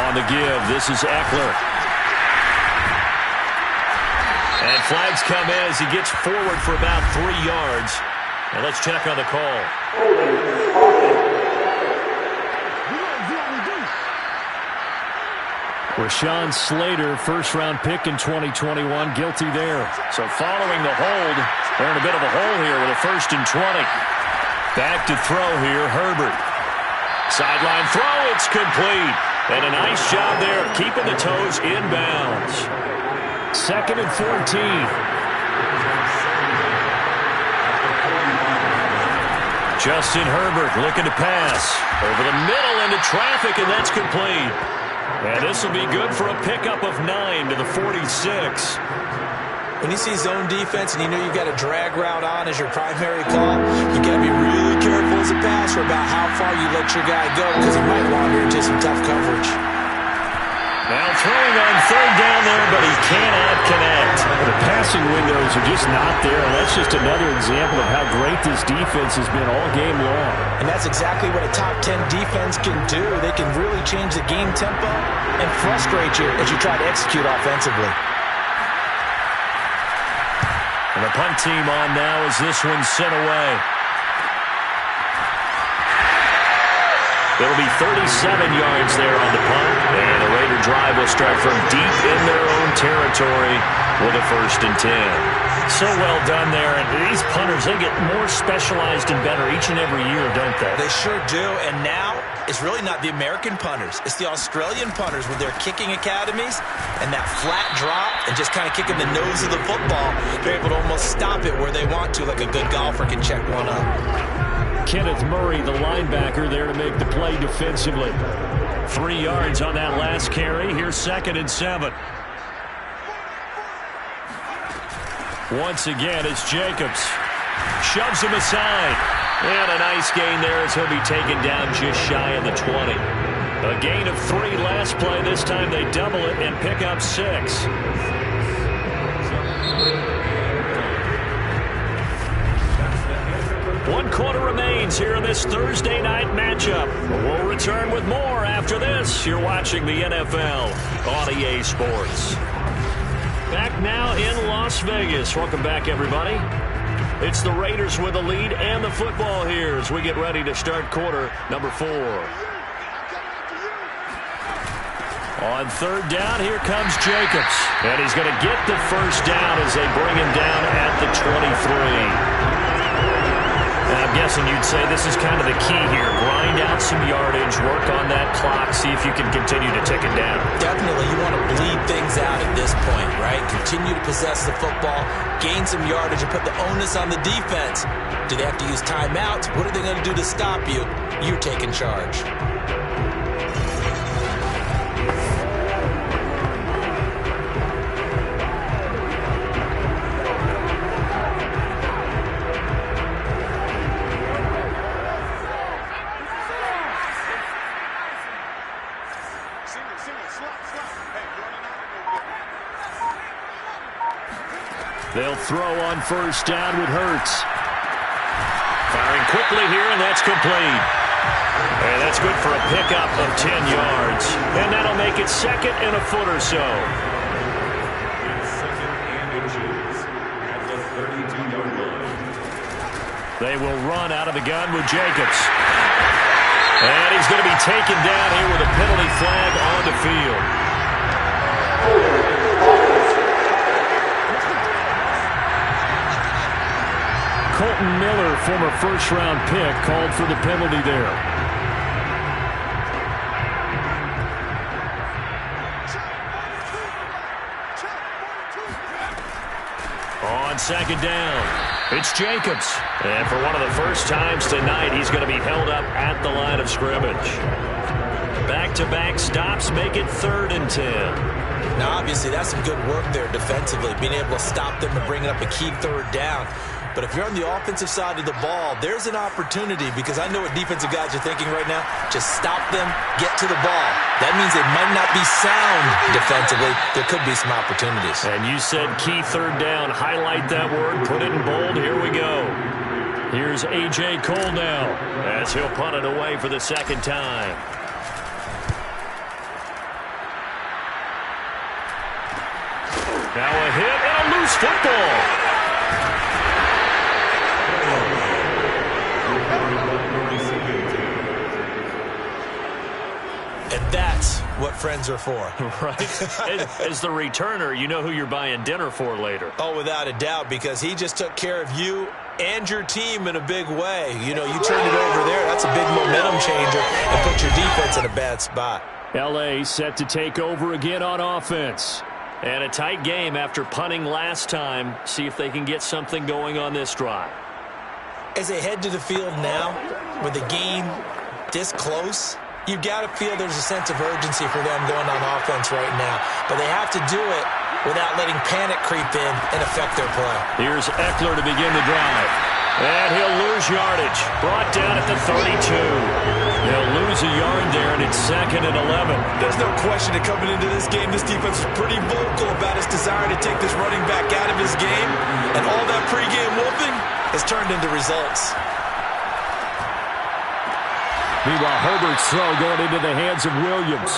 On the give, this is Eckler. And flags come in as he gets forward for about 3 yards. And let's check on the call. Rashawn Slater, first-round pick in 2021, guilty there. So following the hold, they're in a bit of a hole here with a 1st and 20. Back to throw here, Herbert. Sideline throw, it's complete. And a nice job there of keeping the toes inbounds. 2nd and 14. Justin Herbert looking to pass. Over the middle into traffic, and that's complete. And this will be good for a pickup of 9 to the 46. When you see zone defense and you know you've got a drag route on as your primary call, you got to be really careful as a passer about how far you let your guy go because he might wander into some tough coverage. Now throwing on third down there, but he cannot connect. The passing windows are just not there. That's just another example of how great this defense has been all game long. And that's exactly what a top 10 defense can do. They can really change the game tempo and frustrate you as you try to execute offensively. And the punt team on now as this one's sent away. It'll be 37 yards there on the punt, and the Raider drive will start from deep in their own territory with a 1st and 10. So well done there, and these punters, they get more specialized and better each and every year, don't they? They sure do, and now it's really not the American punters. It's the Australian punters with their kicking academies and that flat drop and just kind of kicking the nose of the football. They're able to almost stop it where they want to, like a good golfer can check one up. Kenneth Murray, the linebacker, there to make the play defensively. 3 yards on that last carry. Here's 2nd and 7. Once again, it's Jacobs. Shoves him aside. And a nice gain there as he'll be taken down just shy of the 20. A gain of 3 last play. This time they double it and pick up 6. 1 quarter remains here in this Thursday night matchup. We'll return with more after this. You're watching the NFL on EA Sports. Back now in Las Vegas. Welcome back, everybody. It's the Raiders with the lead and the football here as we get ready to start quarter number 4. On 3rd down, here comes Jacobs. And he's going to get the 1st down as they bring him down at the 23. I'm guessing you'd say this is kind of the key here. Grind out some yardage, work on that clock, see if you can continue to tick it down. Definitely, you want to bleed things out at this point, right? Continue to possess the football, gain some yardage, and put the onus on the defense. Do they have to use timeouts? What are they going to do to stop you? You're taking charge. They'll throw on 1st down with Hurts. Firing quickly here, and that's complete. And that's good for a pickup of 10 yards. And that'll make it 2nd and a foot or so. They will run out of the gun with Jacobs. And he's going to be taken down here with a penalty flag on the field. Colton Miller, former 1st-round pick, called for the penalty there. On 2nd down, it's Jacobs. And for one of the first times tonight, he's going to be held up at the line of scrimmage. Back-to-back stops make it 3rd and 10. Now, obviously, that's some good work there defensively, being able to stop them and bringing up a key 3rd down. But if you're on the offensive side of the ball, there's an opportunity because I know what defensive guys are thinking right now. Just stop them, get to the ball. That means they might not be sound defensively. There could be some opportunities. And you said key 3rd down. Highlight that word. Put it in bold. Here we go. Here's A.J. Cole now as he'll punt it away for the 2nd time. Now a hit and a loose football. And that's what friends are for. Right. As the returner, you know who you're buying dinner for later. Oh, without a doubt, because he just took care of you and your team in a big way. You know, you turned it over there. That's a big momentum changer and put your defense in a bad spot. L.A. set to take over again on offense. And a tight game after punting last time. See if they can get something going on this drive. As they head to the field now, with the game this close, you've got to feel there's a sense of urgency for them going on offense right now. But they have to do it without letting panic creep in and affect their play. Here's Eckler to begin the drive. And he'll lose yardage. Brought down at the 32. They'll lose a yard there, and it's 2nd and 11. There's no question that coming into this game, this defense was pretty vocal about its desire to take this running back out of his game. And all that pregame wolfing has turned into results. Meanwhile, Herbert's throw going into the hands of Williams.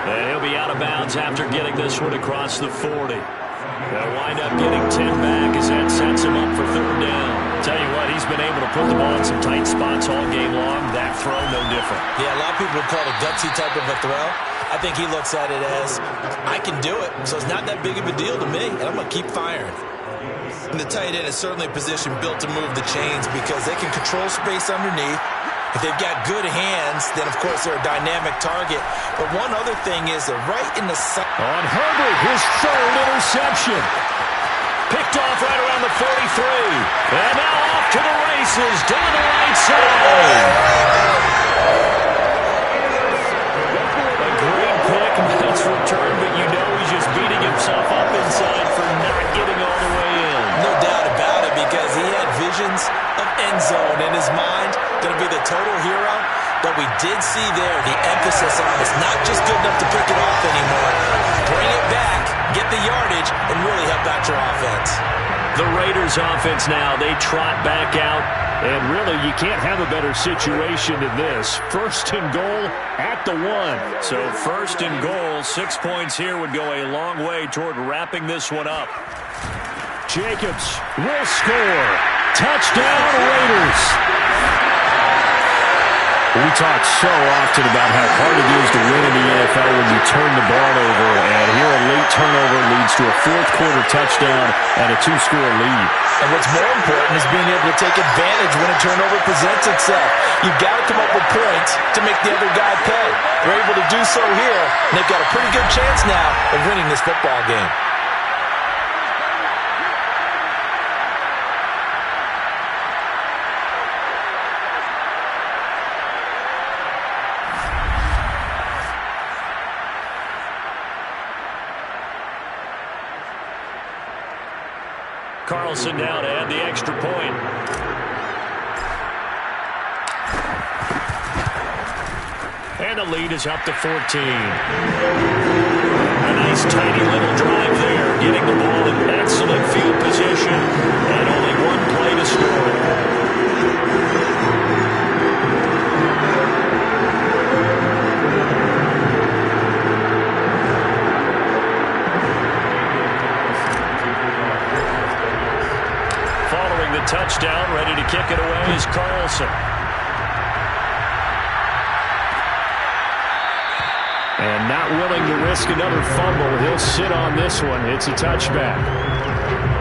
And he'll be out of bounds after getting this one across the 40. They'll wind up getting 10 back as that sets him up for 3rd down. Tell you what, he's been able to put the ball in some tight spots all game long. That throw, no different. Yeah, a lot of people would call it a gutsy type of a throw. I think he looks at it as, I can do it, so it's not that big of a deal to me, and I'm going to keep firing. And the tight end is certainly a position built to move the chains because they can control space underneath. If they've got good hands, then, of course, they're a dynamic target. But one other thing is they're right in the side. On Herbert, his 3rd interception. Picked off right around the 43. And now off to the races down the right side. A great pick, nice return, but you know he's just beating himself up inside for not getting all the way in. No doubt about it, because he had visions of end zone in his mind. Going to be the total hero, but we did see there the emphasis on it's not just good enough to pick it off anymore. Bring it back, get the yardage, and really help out your offense. The Raiders offense now, they trot back out, and really you can't have a better situation than this. 1st and goal at the 1. So 1st and goal, 6 points here would go a long way toward wrapping this one up. Jacobs will score. Touchdown, Raiders. We talk so often about how hard it is to win in the NFL when you turn the ball over, and here a late turnover leads to a 4th-quarter touchdown and a 2-score lead. And what's more important is being able to take advantage when a turnover presents itself. You've got to come up with points to make the other guy pay. They're able to do so here, and they've got a pretty good chance now of winning this football game. Carlson now to add the extra point. And the lead is up to 14. A nice tiny little drive there, getting the ball in excellent field position, and only 1 play to score. Touchdown, ready to kick it away is Carlson. And not willing to risk another fumble, he'll sit on this one. It's a touchback.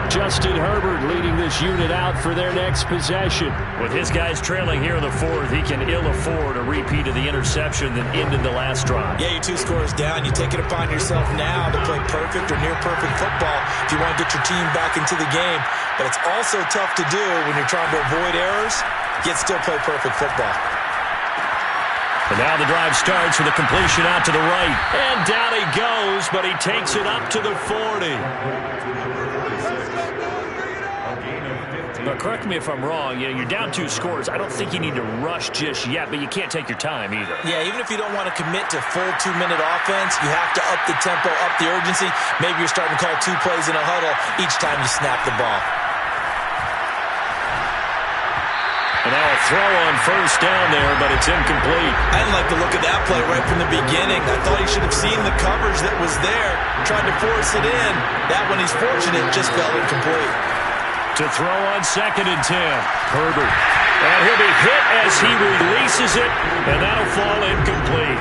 Justin Herbert leading this unit out for their next possession. With his guys trailing here in the 4th, he can ill afford a repeat of the interception that ended the last drive. Yeah, you're 2 scores down. You take it upon yourself now to play perfect or near perfect football if you want to get your team back into the game. But it's also tough to do when you're trying to avoid errors, yet still play perfect football. And now the drive starts with a completion out to the right. And down he goes, but he takes it up to the 40. But correct me if I'm wrong, you're down 2 scores. I don't think you need to rush just yet, but you can't take your time either. Yeah, even if you don't want to commit to full 2-minute offense, you have to up the tempo, up the urgency. Maybe you're starting to call 2 plays in a huddle each time you snap the ball. And now a throw on 1st down there, but it's incomplete. I didn't like the look of that play right from the beginning. I thought he should have seen the coverage that was there, tried to force it in. That one, he's fortunate, just fell incomplete. To throw on 2nd and 10, Herbert. And he'll be hit as he releases it, and that'll fall incomplete.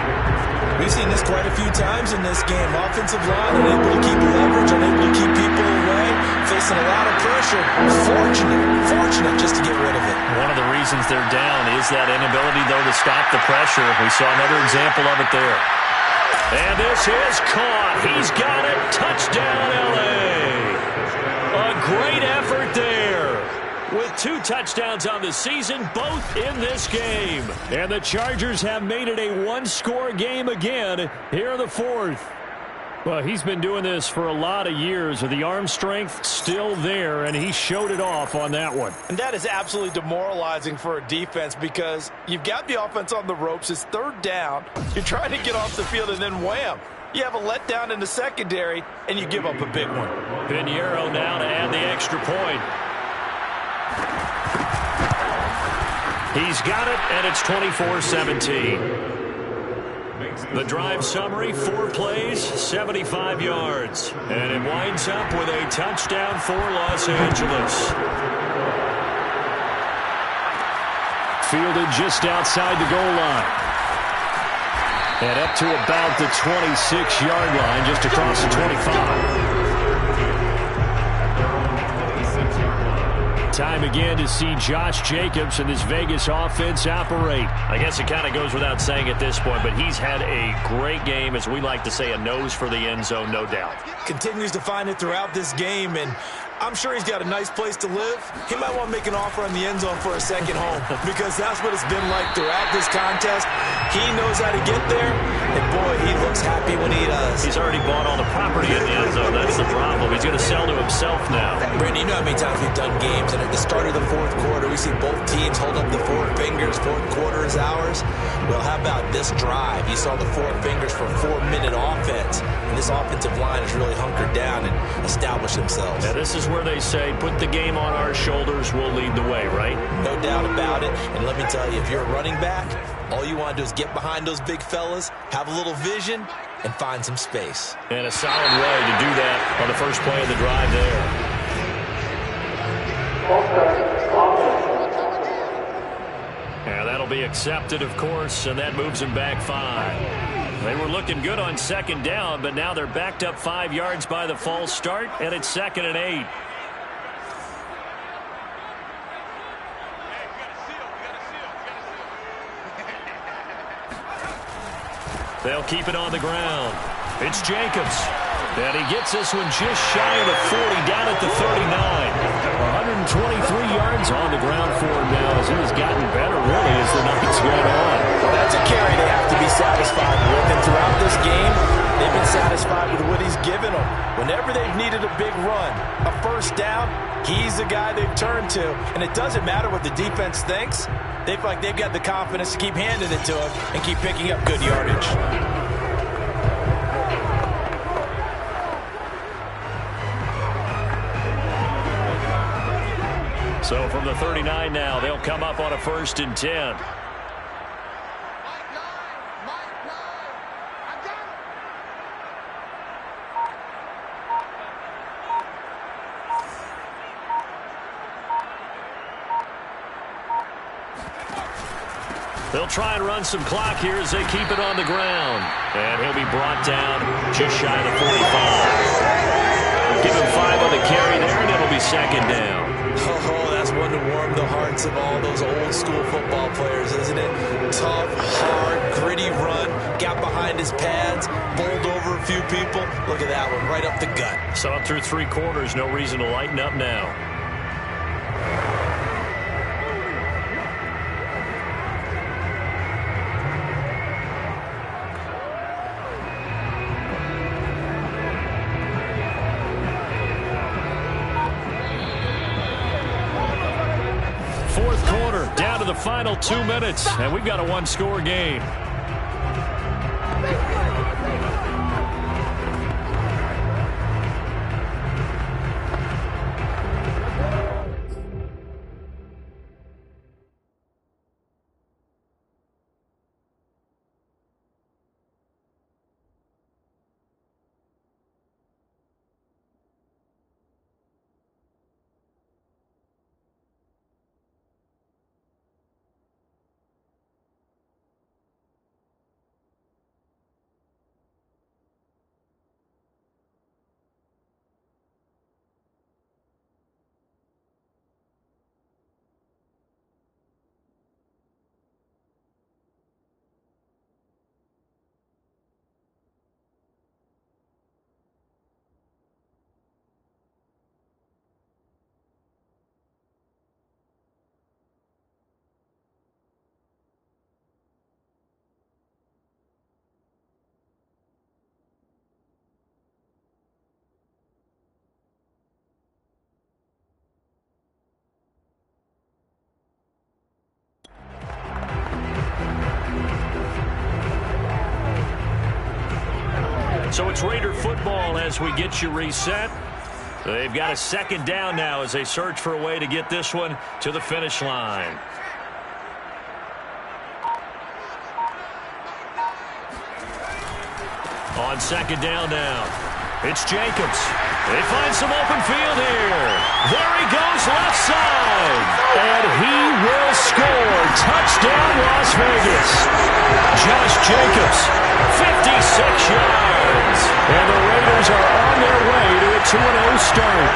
We've seen this quite a few times in this game. Offensive line unable to keep leverage, unable to keep people away, facing a lot of pressure. Fortunate just to get rid of it. One of the reasons they're down is that inability, though, to stop the pressure. We saw another example of it there. And this is caught. He's got it. Touchdown, L.A. A great effort there. With 2 touchdowns on the season, both in this game. And the Chargers have made it a one-score game again here in the fourth. Well, he's been doing this for a lot of years with the arm strength still there, and he showed it off on that one. And that is absolutely demoralizing for a defense because you've got the offense on the ropes. It's third down. You're trying to get off the field, and then wham. You have a letdown in the secondary, and you give up a big one. Pinheiro now to add the extra point. He's got it, and it's 24-17. The drive summary, 4 plays, 75 yards. And it winds up with a touchdown for Los Angeles. Fielded just outside the goal line. And up to about the 26-yard line, just across the 25. Time again to see Josh Jacobs and this Vegas offense operate. I guess it kind of goes without saying at this point, but he's had a great game, as we like to say, a nose for the end zone, no doubt. Continues to find it throughout this game, and I'm sure he's got a nice place to live. He might want to make an offer on the end zone for a second home because that's what it's been like throughout this contest. He knows how to get there, and boy, he looks happy when he does. He's already bought all the property in the end zone. That's the problem. He's going to sell to himself now. Brandon, you know how many times we've done games, and at the start of the fourth quarter, we see both teams hold up the 4 fingers. Fourth quarter is ours. Well, how about this drive? You saw the 4 fingers for 4-minute offense, and this offensive line has really hunkered down and established themselves. Yeah, this is where they say, put the game on our shoulders, we'll lead the way, right? No doubt about it. And let me tell you, if you're a running back, all you want to do is get behind those big fellas, have a little vision, and find some space. And a solid way to do that on the first play of the drive there. Yeah, that'll be accepted, of course, and that moves him back 5. They were looking good on second down, but now they're backed up 5 yards by the false start, and it's 2nd and 8. They'll keep it on the ground. It's Jacobs. And he gets this one just shy of the 40, down at the 39. 123 yards on the ground for him now as he has gotten better, really, as the night's gone on. Well, that's a carry they have to be satisfied with. And throughout this game, they've been satisfied with what he's given them. Whenever they've needed a big run, a first down, he's the guy they've turned to. And it doesn't matter what the defense thinks. They feel like they've got the confidence to keep handing it to him and keep picking up good yardage. So from the 39 now, they'll come up on a 1st and 10. They'll try and run some clock here as they keep it on the ground. And he'll be brought down just shy of the 45. Give him 5 on the carry there, and it'll be 2nd down. Oh, that's one to warm the hearts of all those old school football players, isn't it? Tough, hard, gritty run, got behind his pads, bowled over a few people. Look at that one, right up the gut. So up through 3 quarters, no reason to lighten up now. Fourth quarter, down to the final 2 minutes, and we've got a one-score game. So it's Raider football as we get you reset. They've got a second down now as they search for a way to get this one to the finish line. On second down now, it's Jacobs. They find some open field here. There he goes left side. And he will score. Touchdown, Las Vegas. Josh Jacobs, 56 yards. And the Raiders are on their way to a 2-0 start.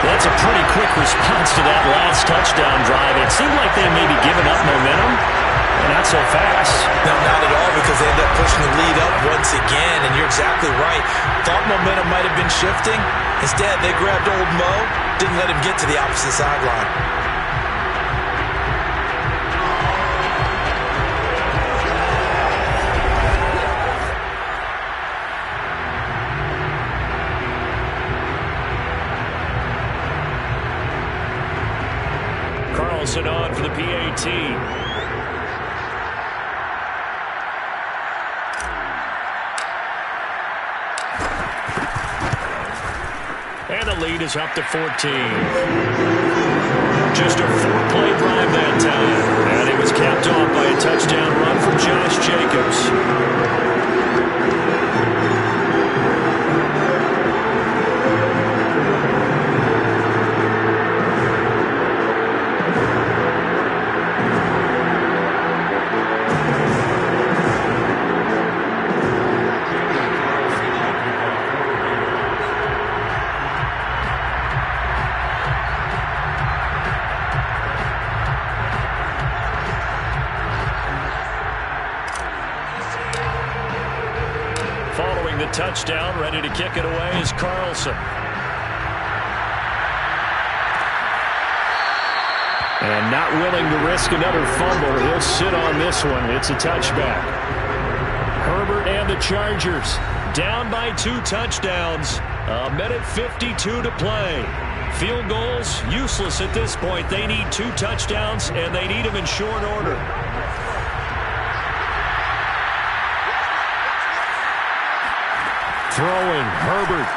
That's a pretty quick response to that last touchdown drive. It seemed like they may be giving up momentum. Not so fast. No, not at all, because they ended up pushing the lead up once again, and you're exactly right. Thought momentum might have been shifting. Instead, they grabbed old Mo, didn't let him get to the opposite sideline. Carlson on for the PAT. And the lead is up to 14. Just a 4-play drive that time. And it was capped off by a touchdown run from Josh Jacobs. Touchdown, ready to kick it away is Carlson. And not willing to risk another fumble. He'll sit on this one. It's a touchback. Herbert and the Chargers down by 2 touchdowns. A minute 52 to play. Field goals useless at this point. They need 2 touchdowns, and they need them in short order. Throwing, Herbert.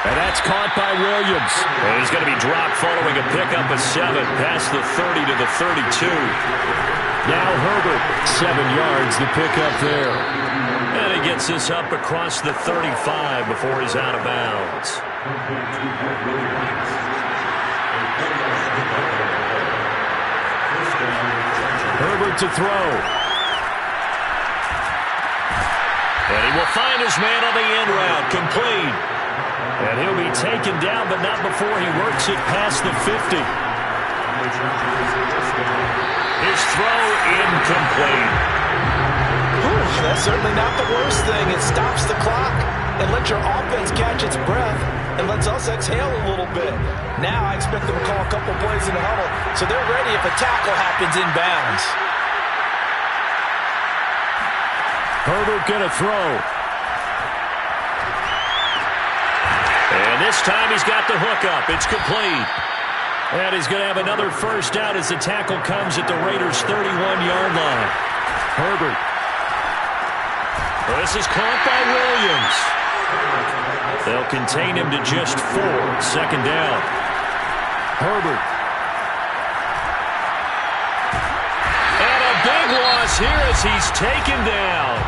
And that's caught by Williams. And he's going to be dropped following a pickup of 7 past the 30 to the 32. Now Herbert, 7 yards, the pickup there. And he gets this up across the 35 before he's out of bounds. Herbert to throw. And he will find his man on the end route, complete. And he'll be taken down, but not before he works it past the 50. His throw incomplete. Whew, that's certainly not the worst thing. It stops the clock and lets your offense catch its breath and lets us exhale a little bit. Now I expect them to call a couple plays in the huddle, so they're ready if a tackle happens inbounds. Herbert gonna throw. And this time he's got the hook up. It's complete. And he's going to have another first down as the tackle comes at the Raiders' 31-yard line. Herbert. This is caught by Williams. They'll contain him to just 4. Second down. Herbert. And a big loss here as he's taken down.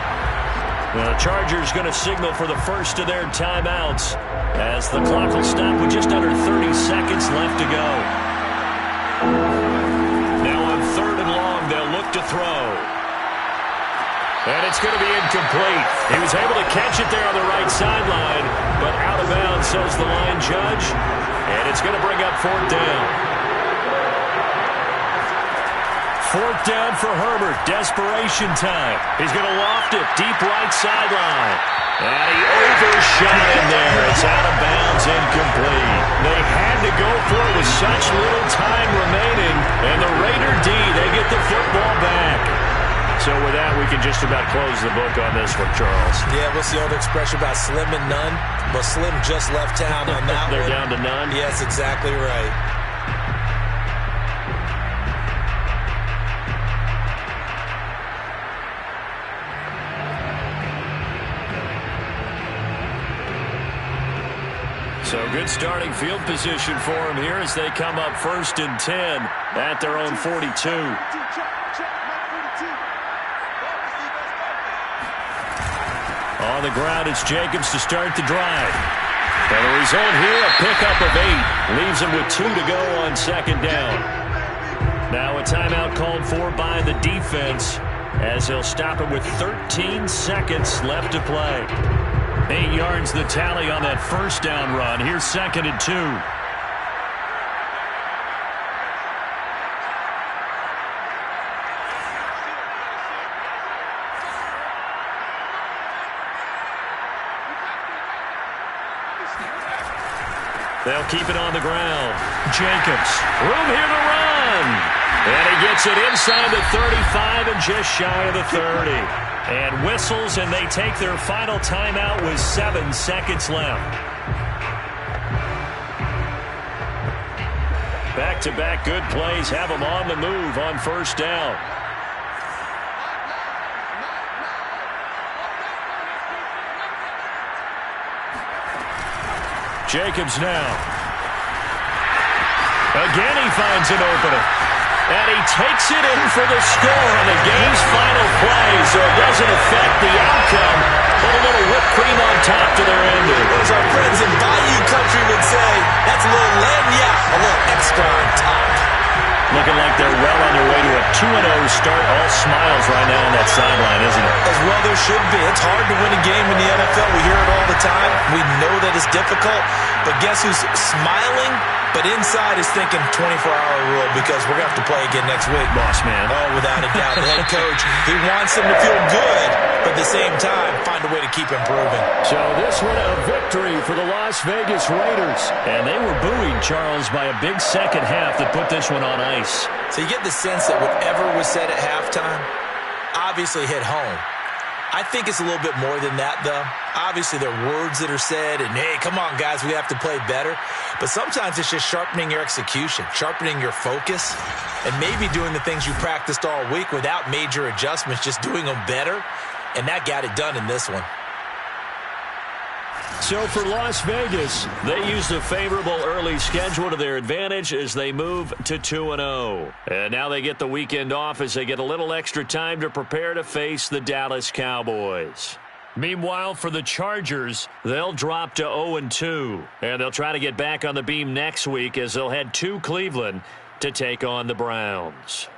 The Chargers going to signal for the first of their timeouts as the clock will stop with just under 30 seconds left to go. Now on 3rd and long, they'll look to throw. And it's going to be incomplete. He was able to catch it there on the right sideline, but out of bounds, says the line judge. And it's going to bring up 4th down. 4th down for Herbert. Desperation time. He's going to loft it deep right sideline. And he overshot him there. It's out of bounds, incomplete. They had to go for it with such little time remaining. And the Raider D, they get the football back. So with that, we can just about close the book on this one, Charles. Yeah, what's the old expression about slim and none? Well, Slim just left town on that They're one. down to none? Yes, exactly right. So good starting field position for them here as they come up 1st and 10 at their own 42. On the ground, it's Jacobs to start the drive. And the result here, a pickup of 8. Leaves him with 2 to go on 2nd down. Now a timeout called for by the defense as he'll stop it with 13 seconds left to play. 8 yards the tally on that 1st down run. Here's 2nd and 2. They'll keep it on the ground. Jacobs, room here to run. And he gets it inside the 35 and just shy of the 30. And whistles, and they take their final timeout with 7 seconds left. Back-to-back good plays have them on the move on 1st down. Jacobs now. Again, he finds an opening. And he takes it in for the score on the game's final play, so it doesn't affect the outcome, but a little whipped cream on top to their ending. As our friends in Bayou Country would say, that's a little lagniappe, a little extra on top. Looking like they're well on their way to a 2-0 start. All smiles right now on that sideline, isn't it? As well there should be. It's hard to win a game in the NFL. We hear it all the time. We know that it's difficult. But guess who's smiling? But inside is thinking 24-hour rule because we're going to have to play again next week. Boss man. Oh, without a doubt. The head coach, he wants them to feel good, but at the same time, find a way to keep improving. So this one a victory for the Las Vegas Raiders. And they were buoyed, Charles, by a big second half that put this one on ice. So you get the sense that whatever was said at halftime obviously hit home. I think it's a little bit more than that, though. Obviously, there are words that are said, and, hey, come on, guys, we have to play better. But sometimes it's just sharpening your execution, sharpening your focus, and maybe doing the things you practiced all week without major adjustments, just doing them better, and that got it done in this one. So for Las Vegas, they used a favorable early schedule to their advantage as they move to 2-0. And now they get the weekend off as they get a little extra time to prepare to face the Dallas Cowboys. Meanwhile, for the Chargers, they'll drop to 0-2. And they'll try to get back on the beam next week as they'll head to Cleveland to take on the Browns.